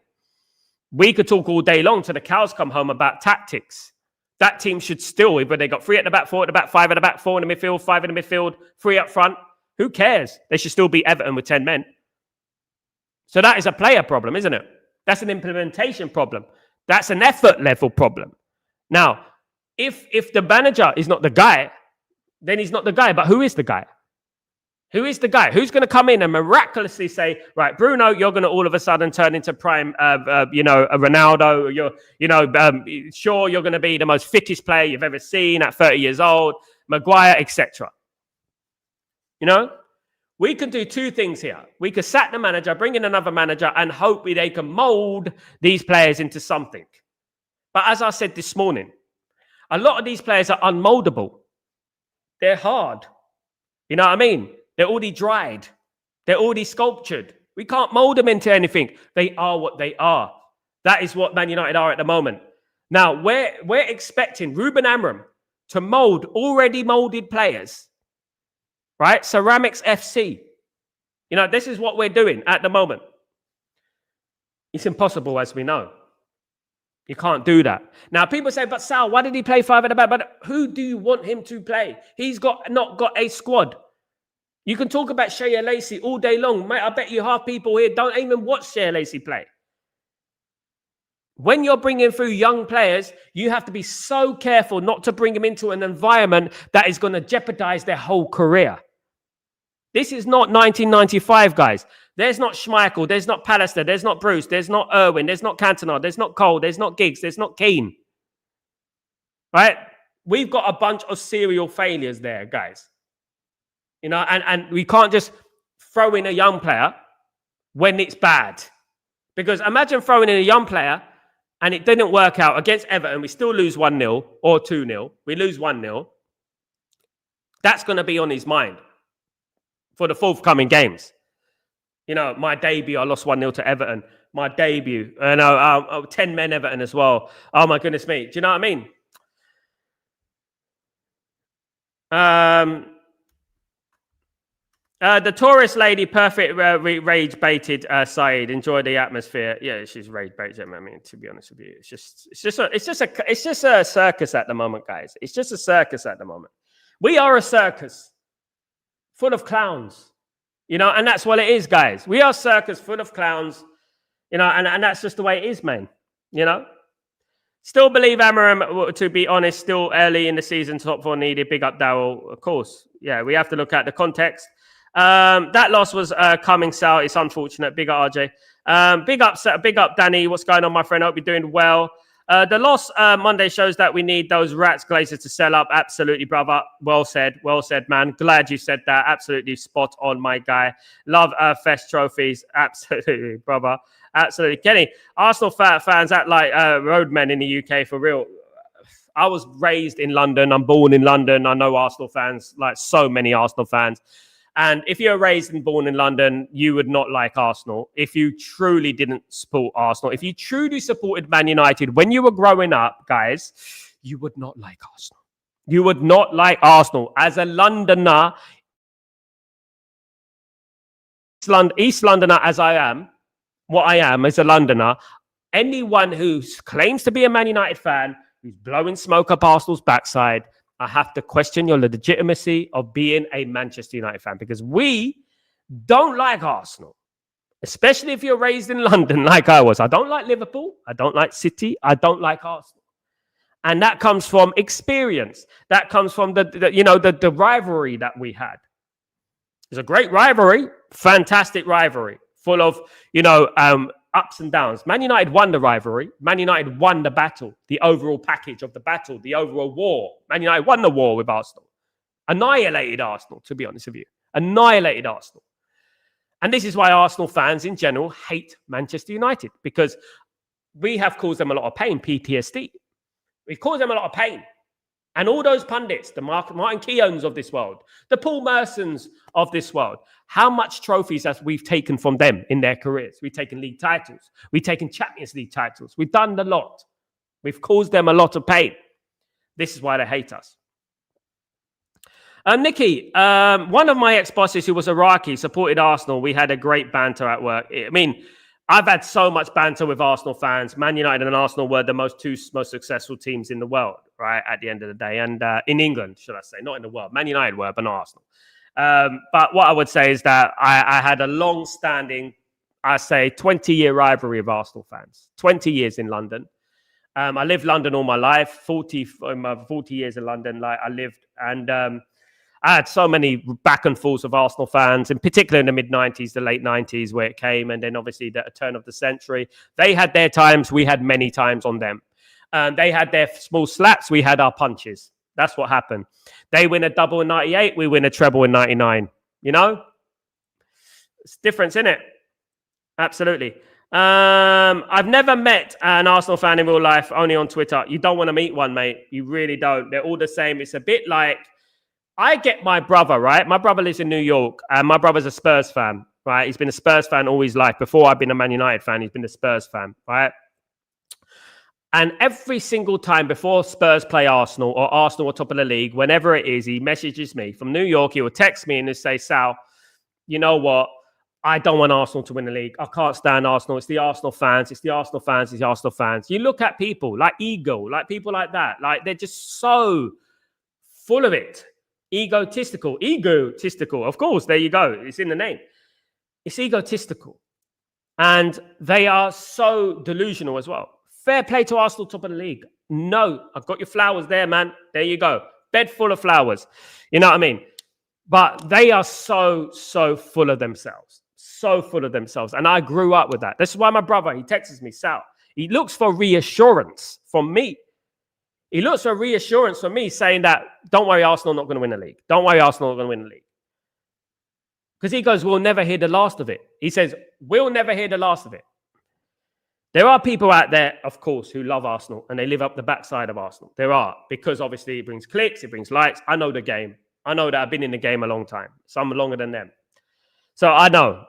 We could talk all day long till the cows come home about tactics. That team should still, but they got 3 at the back, 4 at the back, 5 at the back, 4 in the midfield, 5 in the midfield, 3 up front. Who cares? They should still beat Everton with 10 men. So that is a player problem, isn't it? That's an implementation problem. That's an effort level problem. Now, if the manager is not the guy, then he's not the guy. But who is the guy? Who is the guy? Who's going to come in and miraculously say, right, Bruno, you're going to all of a sudden turn into prime, a Ronaldo. Sure, you're going to be the most fittest player you've ever seen at 30 years old, Maguire, etc. You know? We could do 2 things here. We could sack the manager, bring in another manager, and hope they can mold these players into something. But as I said this morning, a lot of these players are unmoldable. They're hard. You know what I mean? They're already dried. They're already sculptured. We can't mold them into anything. They are what they are. That is what Man United are at the moment. Now, we're expecting Ruben Amram to mold already molded players. Right? Ceramics FC. You know, this is what we're doing at the moment. It's impossible, as we know. You can't do that. Now, people say, but Sal, why did he play 5 at the back? But who do you want him to play? He's not got a squad. You can talk about Shea Lacey all day long. Mate, I bet you half people here don't even watch Shea Lacey play. When you're bringing through young players, you have to be so careful not to bring them into an environment that is going to jeopardize their whole career. This is not 1995, guys. There's not Schmeichel, there's not Pallister, there's not Bruce, there's not Irwin, there's not Cantona, there's not Cole, there's not Giggs, there's not Keane. Right? We've got a bunch of serial failures there, guys. You know, and we can't just throw in a young player when it's bad. Because imagine throwing in a young player and it didn't work out against Everton, we still lose 1-0 or 2-0. We lose 1-0. That's going to be on his mind for the forthcoming games. You know, my debut, I lost 1-0 to Everton. My debut, 10 men Everton as well. Oh my goodness me. Do you know what I mean? The tourist lady, perfect rage baited Saeed. Enjoy the atmosphere. Yeah, she's rage baited. I mean, to be honest with you, it's just a circus at the moment, guys. It's just a circus at the moment. We are a circus full of clowns, you know, and that's what it is, guys. We are a circus full of clowns, you know, and that's just the way it is, man. You know. Still believe Amarim, to be honest, still early in the season, top 4 needed. Big up Darryl, of course. Yeah, we have to look at the context. That loss was coming, Sal. It's unfortunate. Big up, RJ. Big up, Danny. What's going on, my friend? Hope you're doing well. The loss Monday shows that we need those rats glazers to sell up. Absolutely, brother. Well said, man. Glad you said that. Absolutely spot on, my guy. Love Fest trophies. Absolutely, brother. Absolutely. Kenny, Arsenal fans act like roadmen in the UK, for real. I was raised in London. I'm born in London. I know Arsenal fans, like so many Arsenal fans. And if you're raised and born in London, you would not like Arsenal. If you truly didn't support Arsenal, if you truly supported Man United when you were growing up, guys, you would not like Arsenal. You would not like Arsenal. As a Londoner, East Londoner as I am, what I am as a Londoner, anyone who claims to be a Man United fan, who's blowing smoke up Arsenal's backside, I have to question your legitimacy of being a Manchester United fan, because we don't like Arsenal, especially if you're raised in London like I was. I don't like Liverpool. I don't like City. I don't like Arsenal. And that comes from experience. That comes from the rivalry that we had. It's a great rivalry, fantastic rivalry, full of, ups and downs. Man United won the rivalry. Man United won the battle, the overall package of the battle, the overall war. Man United won the war with Arsenal. Annihilated Arsenal, to be honest with you. Annihilated Arsenal. And this is why Arsenal fans in general hate Manchester United, because we have caused them a lot of pain, PTSD. We've caused them a lot of pain. And all those pundits, the Martin Keowns of this world, the Paul Mersons of this world, how much trophies as we've taken from them in their careers. We've taken league titles. We've taken Champions League titles. We've done a lot. We've caused them a lot of pain. This is why they hate us. Nikki, one of my ex-bosses who was Iraqi supported Arsenal. We had a great banter at work. I mean, I've had so much banter with Arsenal fans. Man United and Arsenal were the two most successful teams in the world, right, at the end of the day. And in England, should I say, not in the world. Man United were, but not Arsenal. But what I would say is that I had a long-standing, 20-year rivalry of Arsenal fans. 20 years in London. I lived London all my life. 40 years in London, I lived. And I had so many back and forths of Arsenal fans, in particular in the mid-90s, the late 90s, where it came. And then obviously the turn of the century. They had their times. We had many times on them. They had their small slaps. We had our punches. That's what happened. They win a double in 98. We win a treble in 99. You know? It's difference, isn't it? Absolutely. I've never met an Arsenal fan in real life, only on Twitter. You don't want to meet one, mate. You really don't. They're all the same. It's a bit like, I get my brother, right? My brother lives in New York, and my brother's a Spurs fan, right? He's been a Spurs fan all his life. Before I've been a Man United fan, he's been a Spurs fan, right? And every single time before Spurs play Arsenal, or Arsenal are top of the league, whenever it is, he messages me from New York. He will text me and he'll say, Sal, you know what? I don't want Arsenal to win the league. I can't stand Arsenal. It's the Arsenal fans. It's the Arsenal fans. It's the Arsenal fans. You look at people like Ego, like people like that. Like, they're just so full of it. Egotistical. Of course, there you go. It's in the name. It's egotistical. And they are so delusional as well. Fair play to Arsenal, top of the league. No, I've got your flowers there, man. There you go. Bed full of flowers. You know what I mean? But they are so full of themselves. So full of themselves. And I grew up with that. This is why my brother, he texts me, Sal. He looks for reassurance from me. He looks for reassurance from me saying that, don't worry, Arsenal not going to win the league. Don't worry, Arsenal not going to win the league. Because he goes, we'll never hear the last of it. He says, we'll never hear the last of it. There are people out there, of course, who love Arsenal and they live up the backside of Arsenal. There are, because obviously it brings clicks, it brings likes. I know the game. I know that I've been in the game a long time. Some longer than them. So I know,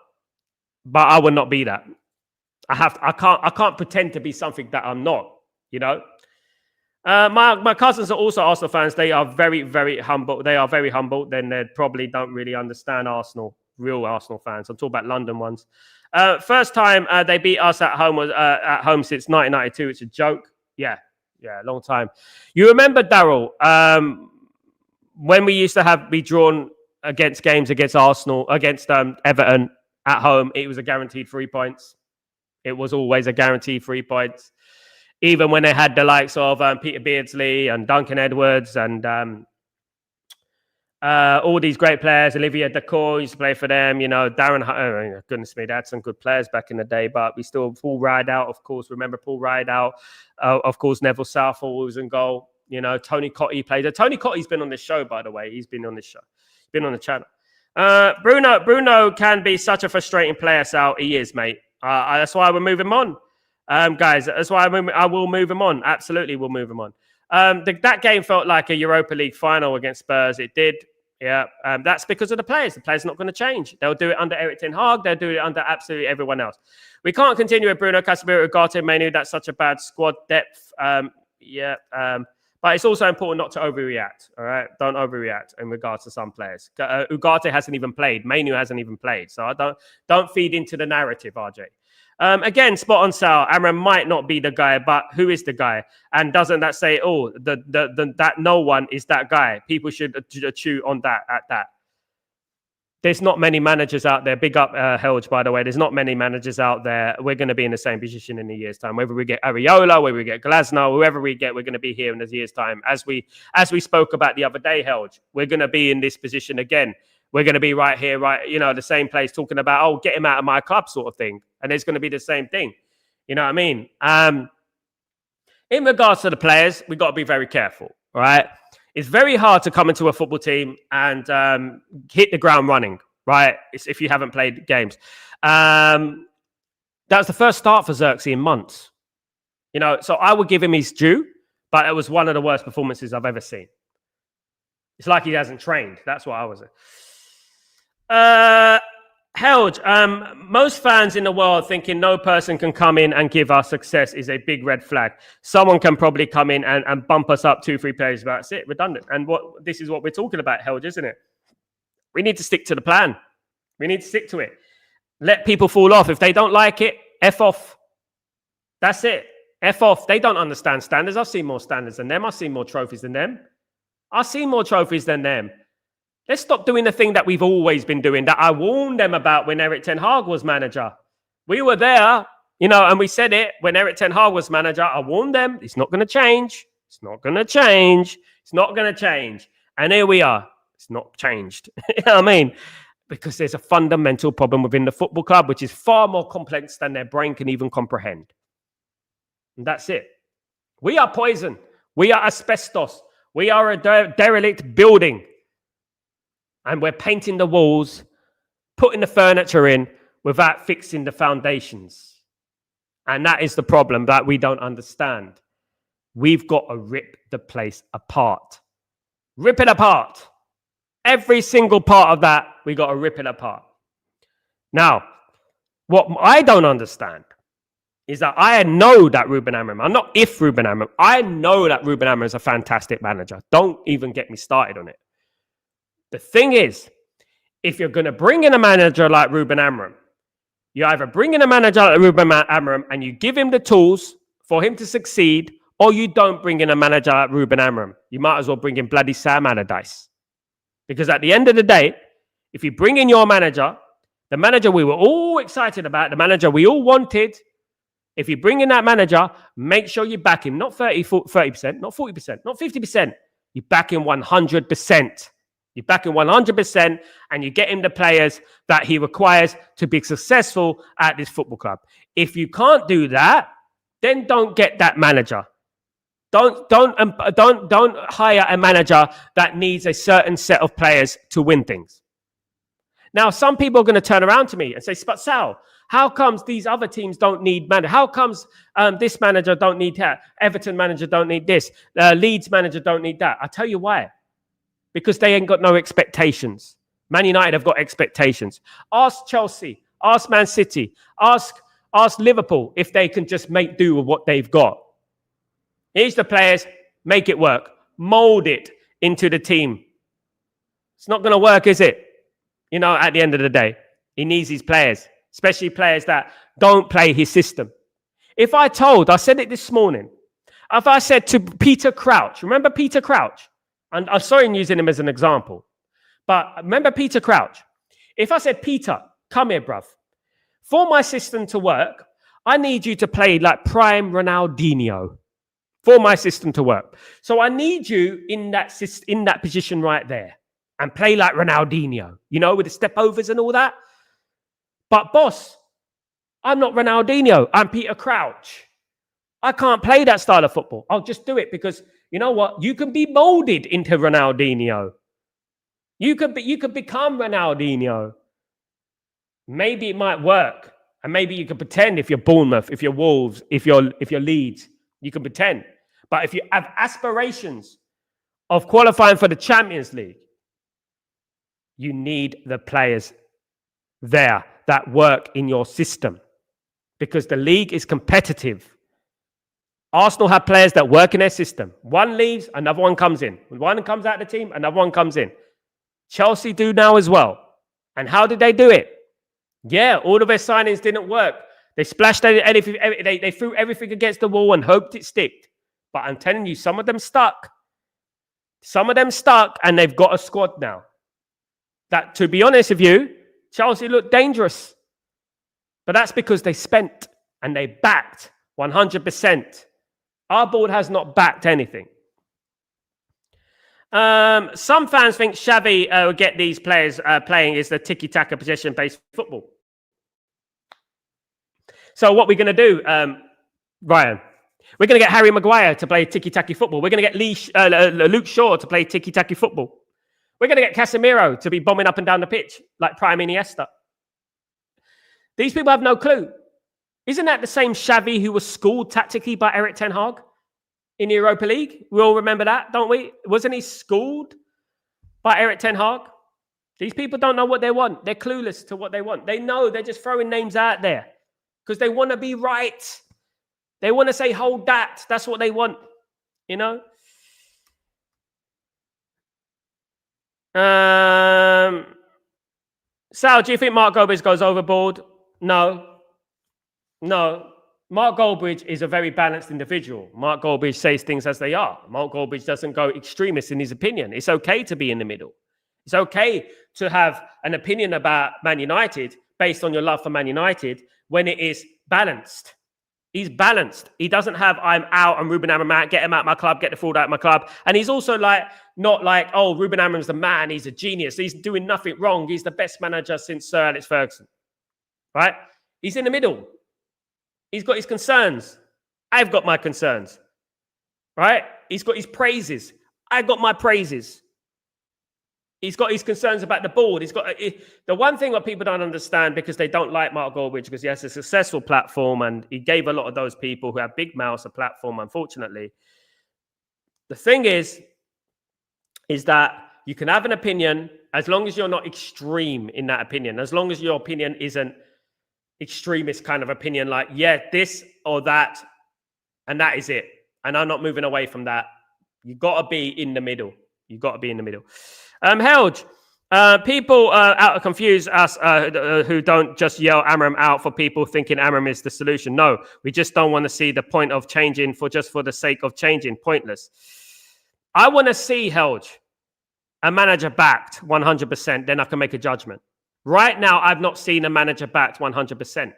but I will not be that. I can't pretend to be something that I'm not, you know. My cousins are also Arsenal fans. They are very, very humble. They are very humble. Then they probably don't really understand Arsenal, real Arsenal fans. I'm talking about London ones. First time they beat us at home was at home since 1992. It's a joke. Yeah, long time. You remember, Daryl, when we used to be drawn against games against Arsenal, against Everton at home, it was a guaranteed 3 points. It was always a guaranteed 3 points. Even when they had the likes of Peter Beardsley and Duncan Edwards and all these great players, Olivier Dacour used to play for them, you know, Darren, goodness me, they had some good players back in the day, but we still, Paul Rideout, of course, remember Paul Rideout, of course, Neville Southall was in goal, you know, Tony Cottee played. Tony Cottie's been on this show, by the way, he's been on this show, been on the channel. Bruno can be such a frustrating player, Sal, he is, mate. That's why we're moving on. Guys, that's why I will move him on. Absolutely, we'll move him on. That game felt like a Europa League final against Spurs. It did. Yeah. That's because of the players. The players are not going to change. They'll do it under Erik ten Hag. They'll do it under absolutely everyone else. We can't continue with Bruno, Casemiro, Ugarte, Manu. That's such a bad squad depth. But it's also important not to overreact. All right, don't overreact in regards to some players. Ugarte hasn't even played. Manu hasn't even played. So don't feed into the narrative, RJ. Again, spot on, Sal. Amram might not be the guy, but who is the guy? And doesn't that say, oh, that no one is that guy? People should chew on that at that. There's not many managers out there. Big up Helge, by the way. There's not many managers out there. We're going to be in the same position in a year's time. Whether we get Areola, whether we get Glasnow, whoever we get, we're going to be here in a year's time. As we spoke about the other day, Helge, we're going to be in this position again. We're going to be right here, right, you know, the same place talking about, oh, get him out of my club sort of thing. And it's going to be the same thing. You know what I mean? In regards to the players, we've got to be very careful, all right? It's very hard to come into a football team and hit the ground running, right? It's if you haven't played games. That was the first start for Xerxes in months. You know, so I would give him his due, but it was one of the worst performances I've ever seen. It's like he hasn't trained. That's what I was saying. Helge, most fans in the world thinking no person can come in and give us success is a big red flag. Someone can probably come in and bump us up 2-3 players, but that's it, redundant. And this is what we're talking about, Helge, isn't it? We need to stick to the plan. We need to stick to it. Let people fall off. If they don't like it, F off. That's it. F off. They don't understand standards. I've seen more standards than them. I've seen more trophies than them. I've seen more trophies than them. Let's stop doing the thing that we've always been doing, that I warned them about when Erik ten Hag was manager. We were there, you know, and we said it when Erik ten Hag was manager. I warned them, it's not going to change. It's not going to change. It's not going to change. And here we are. It's not changed. You know what I mean? Because there's a fundamental problem within the football club, which is far more complex than their brain can even comprehend. And that's it. We are poison. We are asbestos. We are a derelict building. And we're painting the walls, putting the furniture in without fixing the foundations. And that is the problem that we don't understand. We've got to rip the place apart. Rip it apart. Every single part of that, we got to rip it apart. Now, what I don't understand is that I know that Ruben Amorim, I'm not if Ruben Amorim, I know that Ruben Amorim is a fantastic manager. Don't even get me started on it. The thing is, if you're going to bring in a manager like Ruben Amorim, you either bring in a manager like Ruben Amorim and you give him the tools for him to succeed, or you don't bring in a manager like Ruben Amorim. You might as well bring in bloody Sam Allardyce. Because at the end of the day, if you bring in your manager, the manager we were all excited about, the manager we all wanted, if you bring in that manager, make sure you back him, not 30%, not 40%, not 50%. You back him 100%. You back him 100% and you get him the players that he requires to be successful at this football club. If you can't do that, then don't get that manager. Don't hire a manager that needs a certain set of players to win things. Now, some people are going to turn around to me and say, but Sal, how comes these other teams don't need manager? How comes this manager don't need that? Everton manager don't need this. Leeds manager don't need that. I tell you why. Because they ain't got no expectations. Man United have got expectations. Ask Chelsea. Ask Man City. Ask Liverpool if they can just make do with what they've got. Here's the players. Make it work. Mold it into the team. It's not going to work, is it? You know, at the end of the day, he needs his players, especially players that don't play his system. If I said it this morning, if I said to Peter Crouch, remember Peter Crouch? And I'm sorry I'm using him as an example, but remember Peter Crouch? If I said, Peter, come here, bruv. For my system to work, I need you to play like prime Ronaldinho. For my system to work. So I need you in that position right there. And play like Ronaldinho, you know, with the step overs and all that. But boss, I'm not Ronaldinho. I'm Peter Crouch. I can't play that style of football. I'll just do it because you know what? You can be molded into Ronaldinho. You could become Ronaldinho. Maybe it might work. And maybe you can pretend if you're Bournemouth, if you're Wolves, if you're Leeds, you can pretend. But if you have aspirations of qualifying for the Champions League, you need the players there that work in your system because the league is competitive. Arsenal have players that work in their system. One leaves, another one comes in. When one comes out of the team, another one comes in. Chelsea do now as well. And how did they do it? Yeah, all of their signings didn't work. They splashed anything, they threw everything against the wall and hoped it sticked. But I'm telling you, some of them stuck. Some of them stuck and they've got a squad now. That, to be honest with you, Chelsea looked dangerous. But that's because they spent and they backed 100%. Our board has not backed anything. Some fans think Xavi will get these players playing is the tiki-taka possession-based football. So what we're going to do, Ryan, we're going to get Harry Maguire to play tiki-taka football. We're going to get Luke Shaw to play tiki-taka football. We're going to get Casemiro to be bombing up and down the pitch like Prime Iniesta. These people have no clue. Isn't that the same Xavi who was schooled tactically by Eric Ten Hag in the Europa League? We all remember that, don't we? Wasn't he schooled by Eric Ten Hag? These people don't know what they want. They're clueless to what they want. They know they're just throwing names out there because they want to be right. They want to say, hold that. That's what they want, you know? Sal, do you think Mark Goldbridge goes overboard? No. Mark Goldbridge is a very balanced individual. Mark Goldbridge says things as they are. Mark Goldbridge doesn't go extremist in his opinion. It's okay to be in the middle. It's okay to have an opinion about Man United based on your love for Man United when it is balanced. He's balanced. He doesn't have, I'm out and Ruben Amorim out, get him out of my club, get the fraud out of my club. And he's also not like, oh, Ruben Amorim's the man, he's a genius. He's doing nothing wrong. He's the best manager since Sir Alex Ferguson. Right? He's in the middle. He's got his concerns. I've got my concerns. Right? He's got his praises. I've got my praises. He's got his concerns about the board. The one thing that people don't understand because they don't like Mark Goldbridge because he has a successful platform and he gave a lot of those people who have big mouths a platform, unfortunately. The thing is that you can have an opinion as long as you're not extreme in that opinion, as long as your opinion isn't extremist kind of opinion, like, yeah, this or that, and that is it. And I'm not moving away from that. You've got to be in the middle. You've got to be in the middle. Helge, people out of confuse us who don't just yell Amorim out for people thinking Amorim is the solution. No, we just don't want to see the point of changing for the sake of changing. Pointless. I want to see, Helge, a manager backed 100%. Then I can make a judgment. Right now, I've not seen a manager backed 100%. It's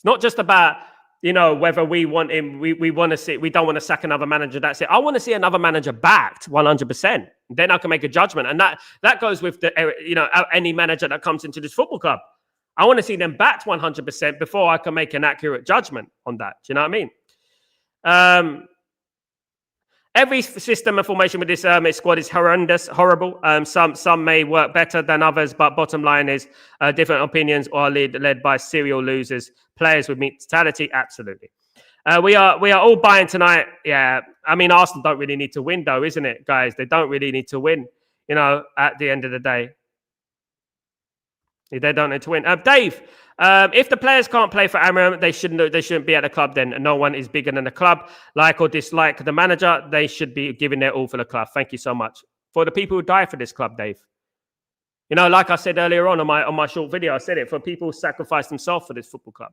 not just about, whether we want him, we want to see, we don't want to sack another manager. That's it. I want to see another manager backed 100%. Then I can make a judgment. And that goes with any manager that comes into this football club. I want to see them backed 100% before I can make an accurate judgment on that. Do you know what I mean? Every system and formation with this squad is horrible. Some may work better than others, but bottom line is different opinions are led by serial losers. Players with mentality, absolutely. We are all buying tonight. Yeah, I mean, Arsenal don't really need to win, though, isn't it, guys? They don't really need to win. At the end of the day, they don't need to win. Dave, if the players can't play for Amram, they shouldn't be at the club. Then no one is bigger than the club. Like or dislike the manager, they should be giving their all for the club. Thank you so much for the people who die for this club, Dave. Like I said earlier on my short video, I said it for people who sacrifice themselves for this football club.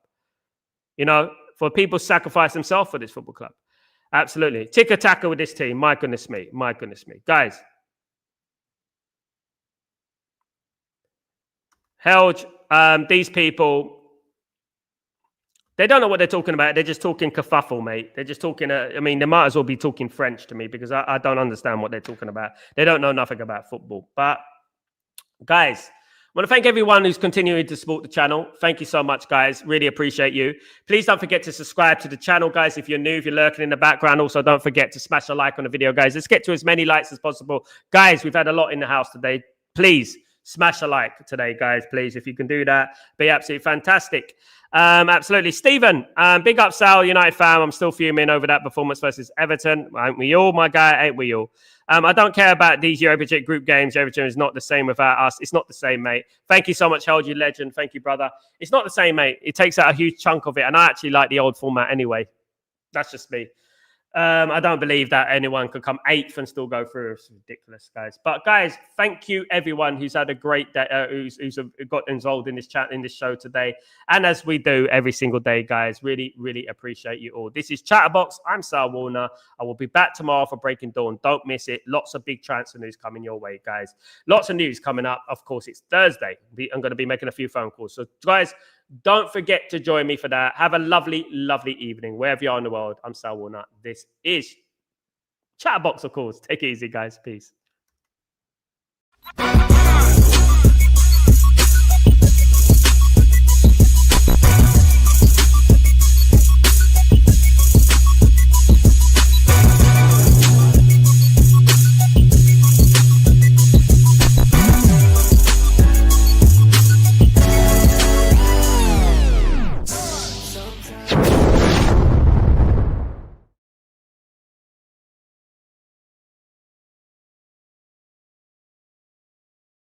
For people who sacrifice themselves for this football club. Absolutely. Tick-a-tacker with this team. My goodness me. Guys. Helge, these people, they don't know what they're talking about. They're just talking kerfuffle, mate. They're just talking, they might as well be talking French to me because I don't understand what they're talking about. They don't know nothing about football. But, guys, I want to thank everyone who's continuing to support the channel. Thank you so much, guys. Really appreciate you. Please don't forget to subscribe to the channel, guys, if you're new, if you're lurking in the background. Also, don't forget to smash a like on the video, guys. Let's get to as many likes as possible. Guys, we've had a lot in the house today. Please smash a like today, guys, please. If you can do that, be absolutely fantastic. Absolutely. Stephen, big up, Sal, United fan. I'm still fuming over that performance versus Everton. Ain't we all, my guy? Ain't we all? I don't care about these Europa League group games. Everton is not the same without us. It's not the same, mate. Thank you so much, Helge, you legend. Thank you, brother. It's not the same, mate. It takes out a huge chunk of it, and I actually like the old format anyway. That's just me. I don't believe that anyone could come 8th and still go through. It's ridiculous, guys. But guys, thank you everyone who's had a great day, who's got involved in this chat, in this show today. And as we do every single day, guys, really, really appreciate you all. This is Chatterbox. I'm Sal Warner. I will be back tomorrow for Breaking Dawn. Don't miss it. Lots of big transfer news coming your way, guys. Lots of news coming up. Of course, it's Thursday. I'm going to be making a few phone calls. So, guys, don't forget to join me for that. Have a lovely, lovely evening wherever you are in the world. I'm Sal Warner. This is Chatterbox, of course. Take it easy, guys. Peace.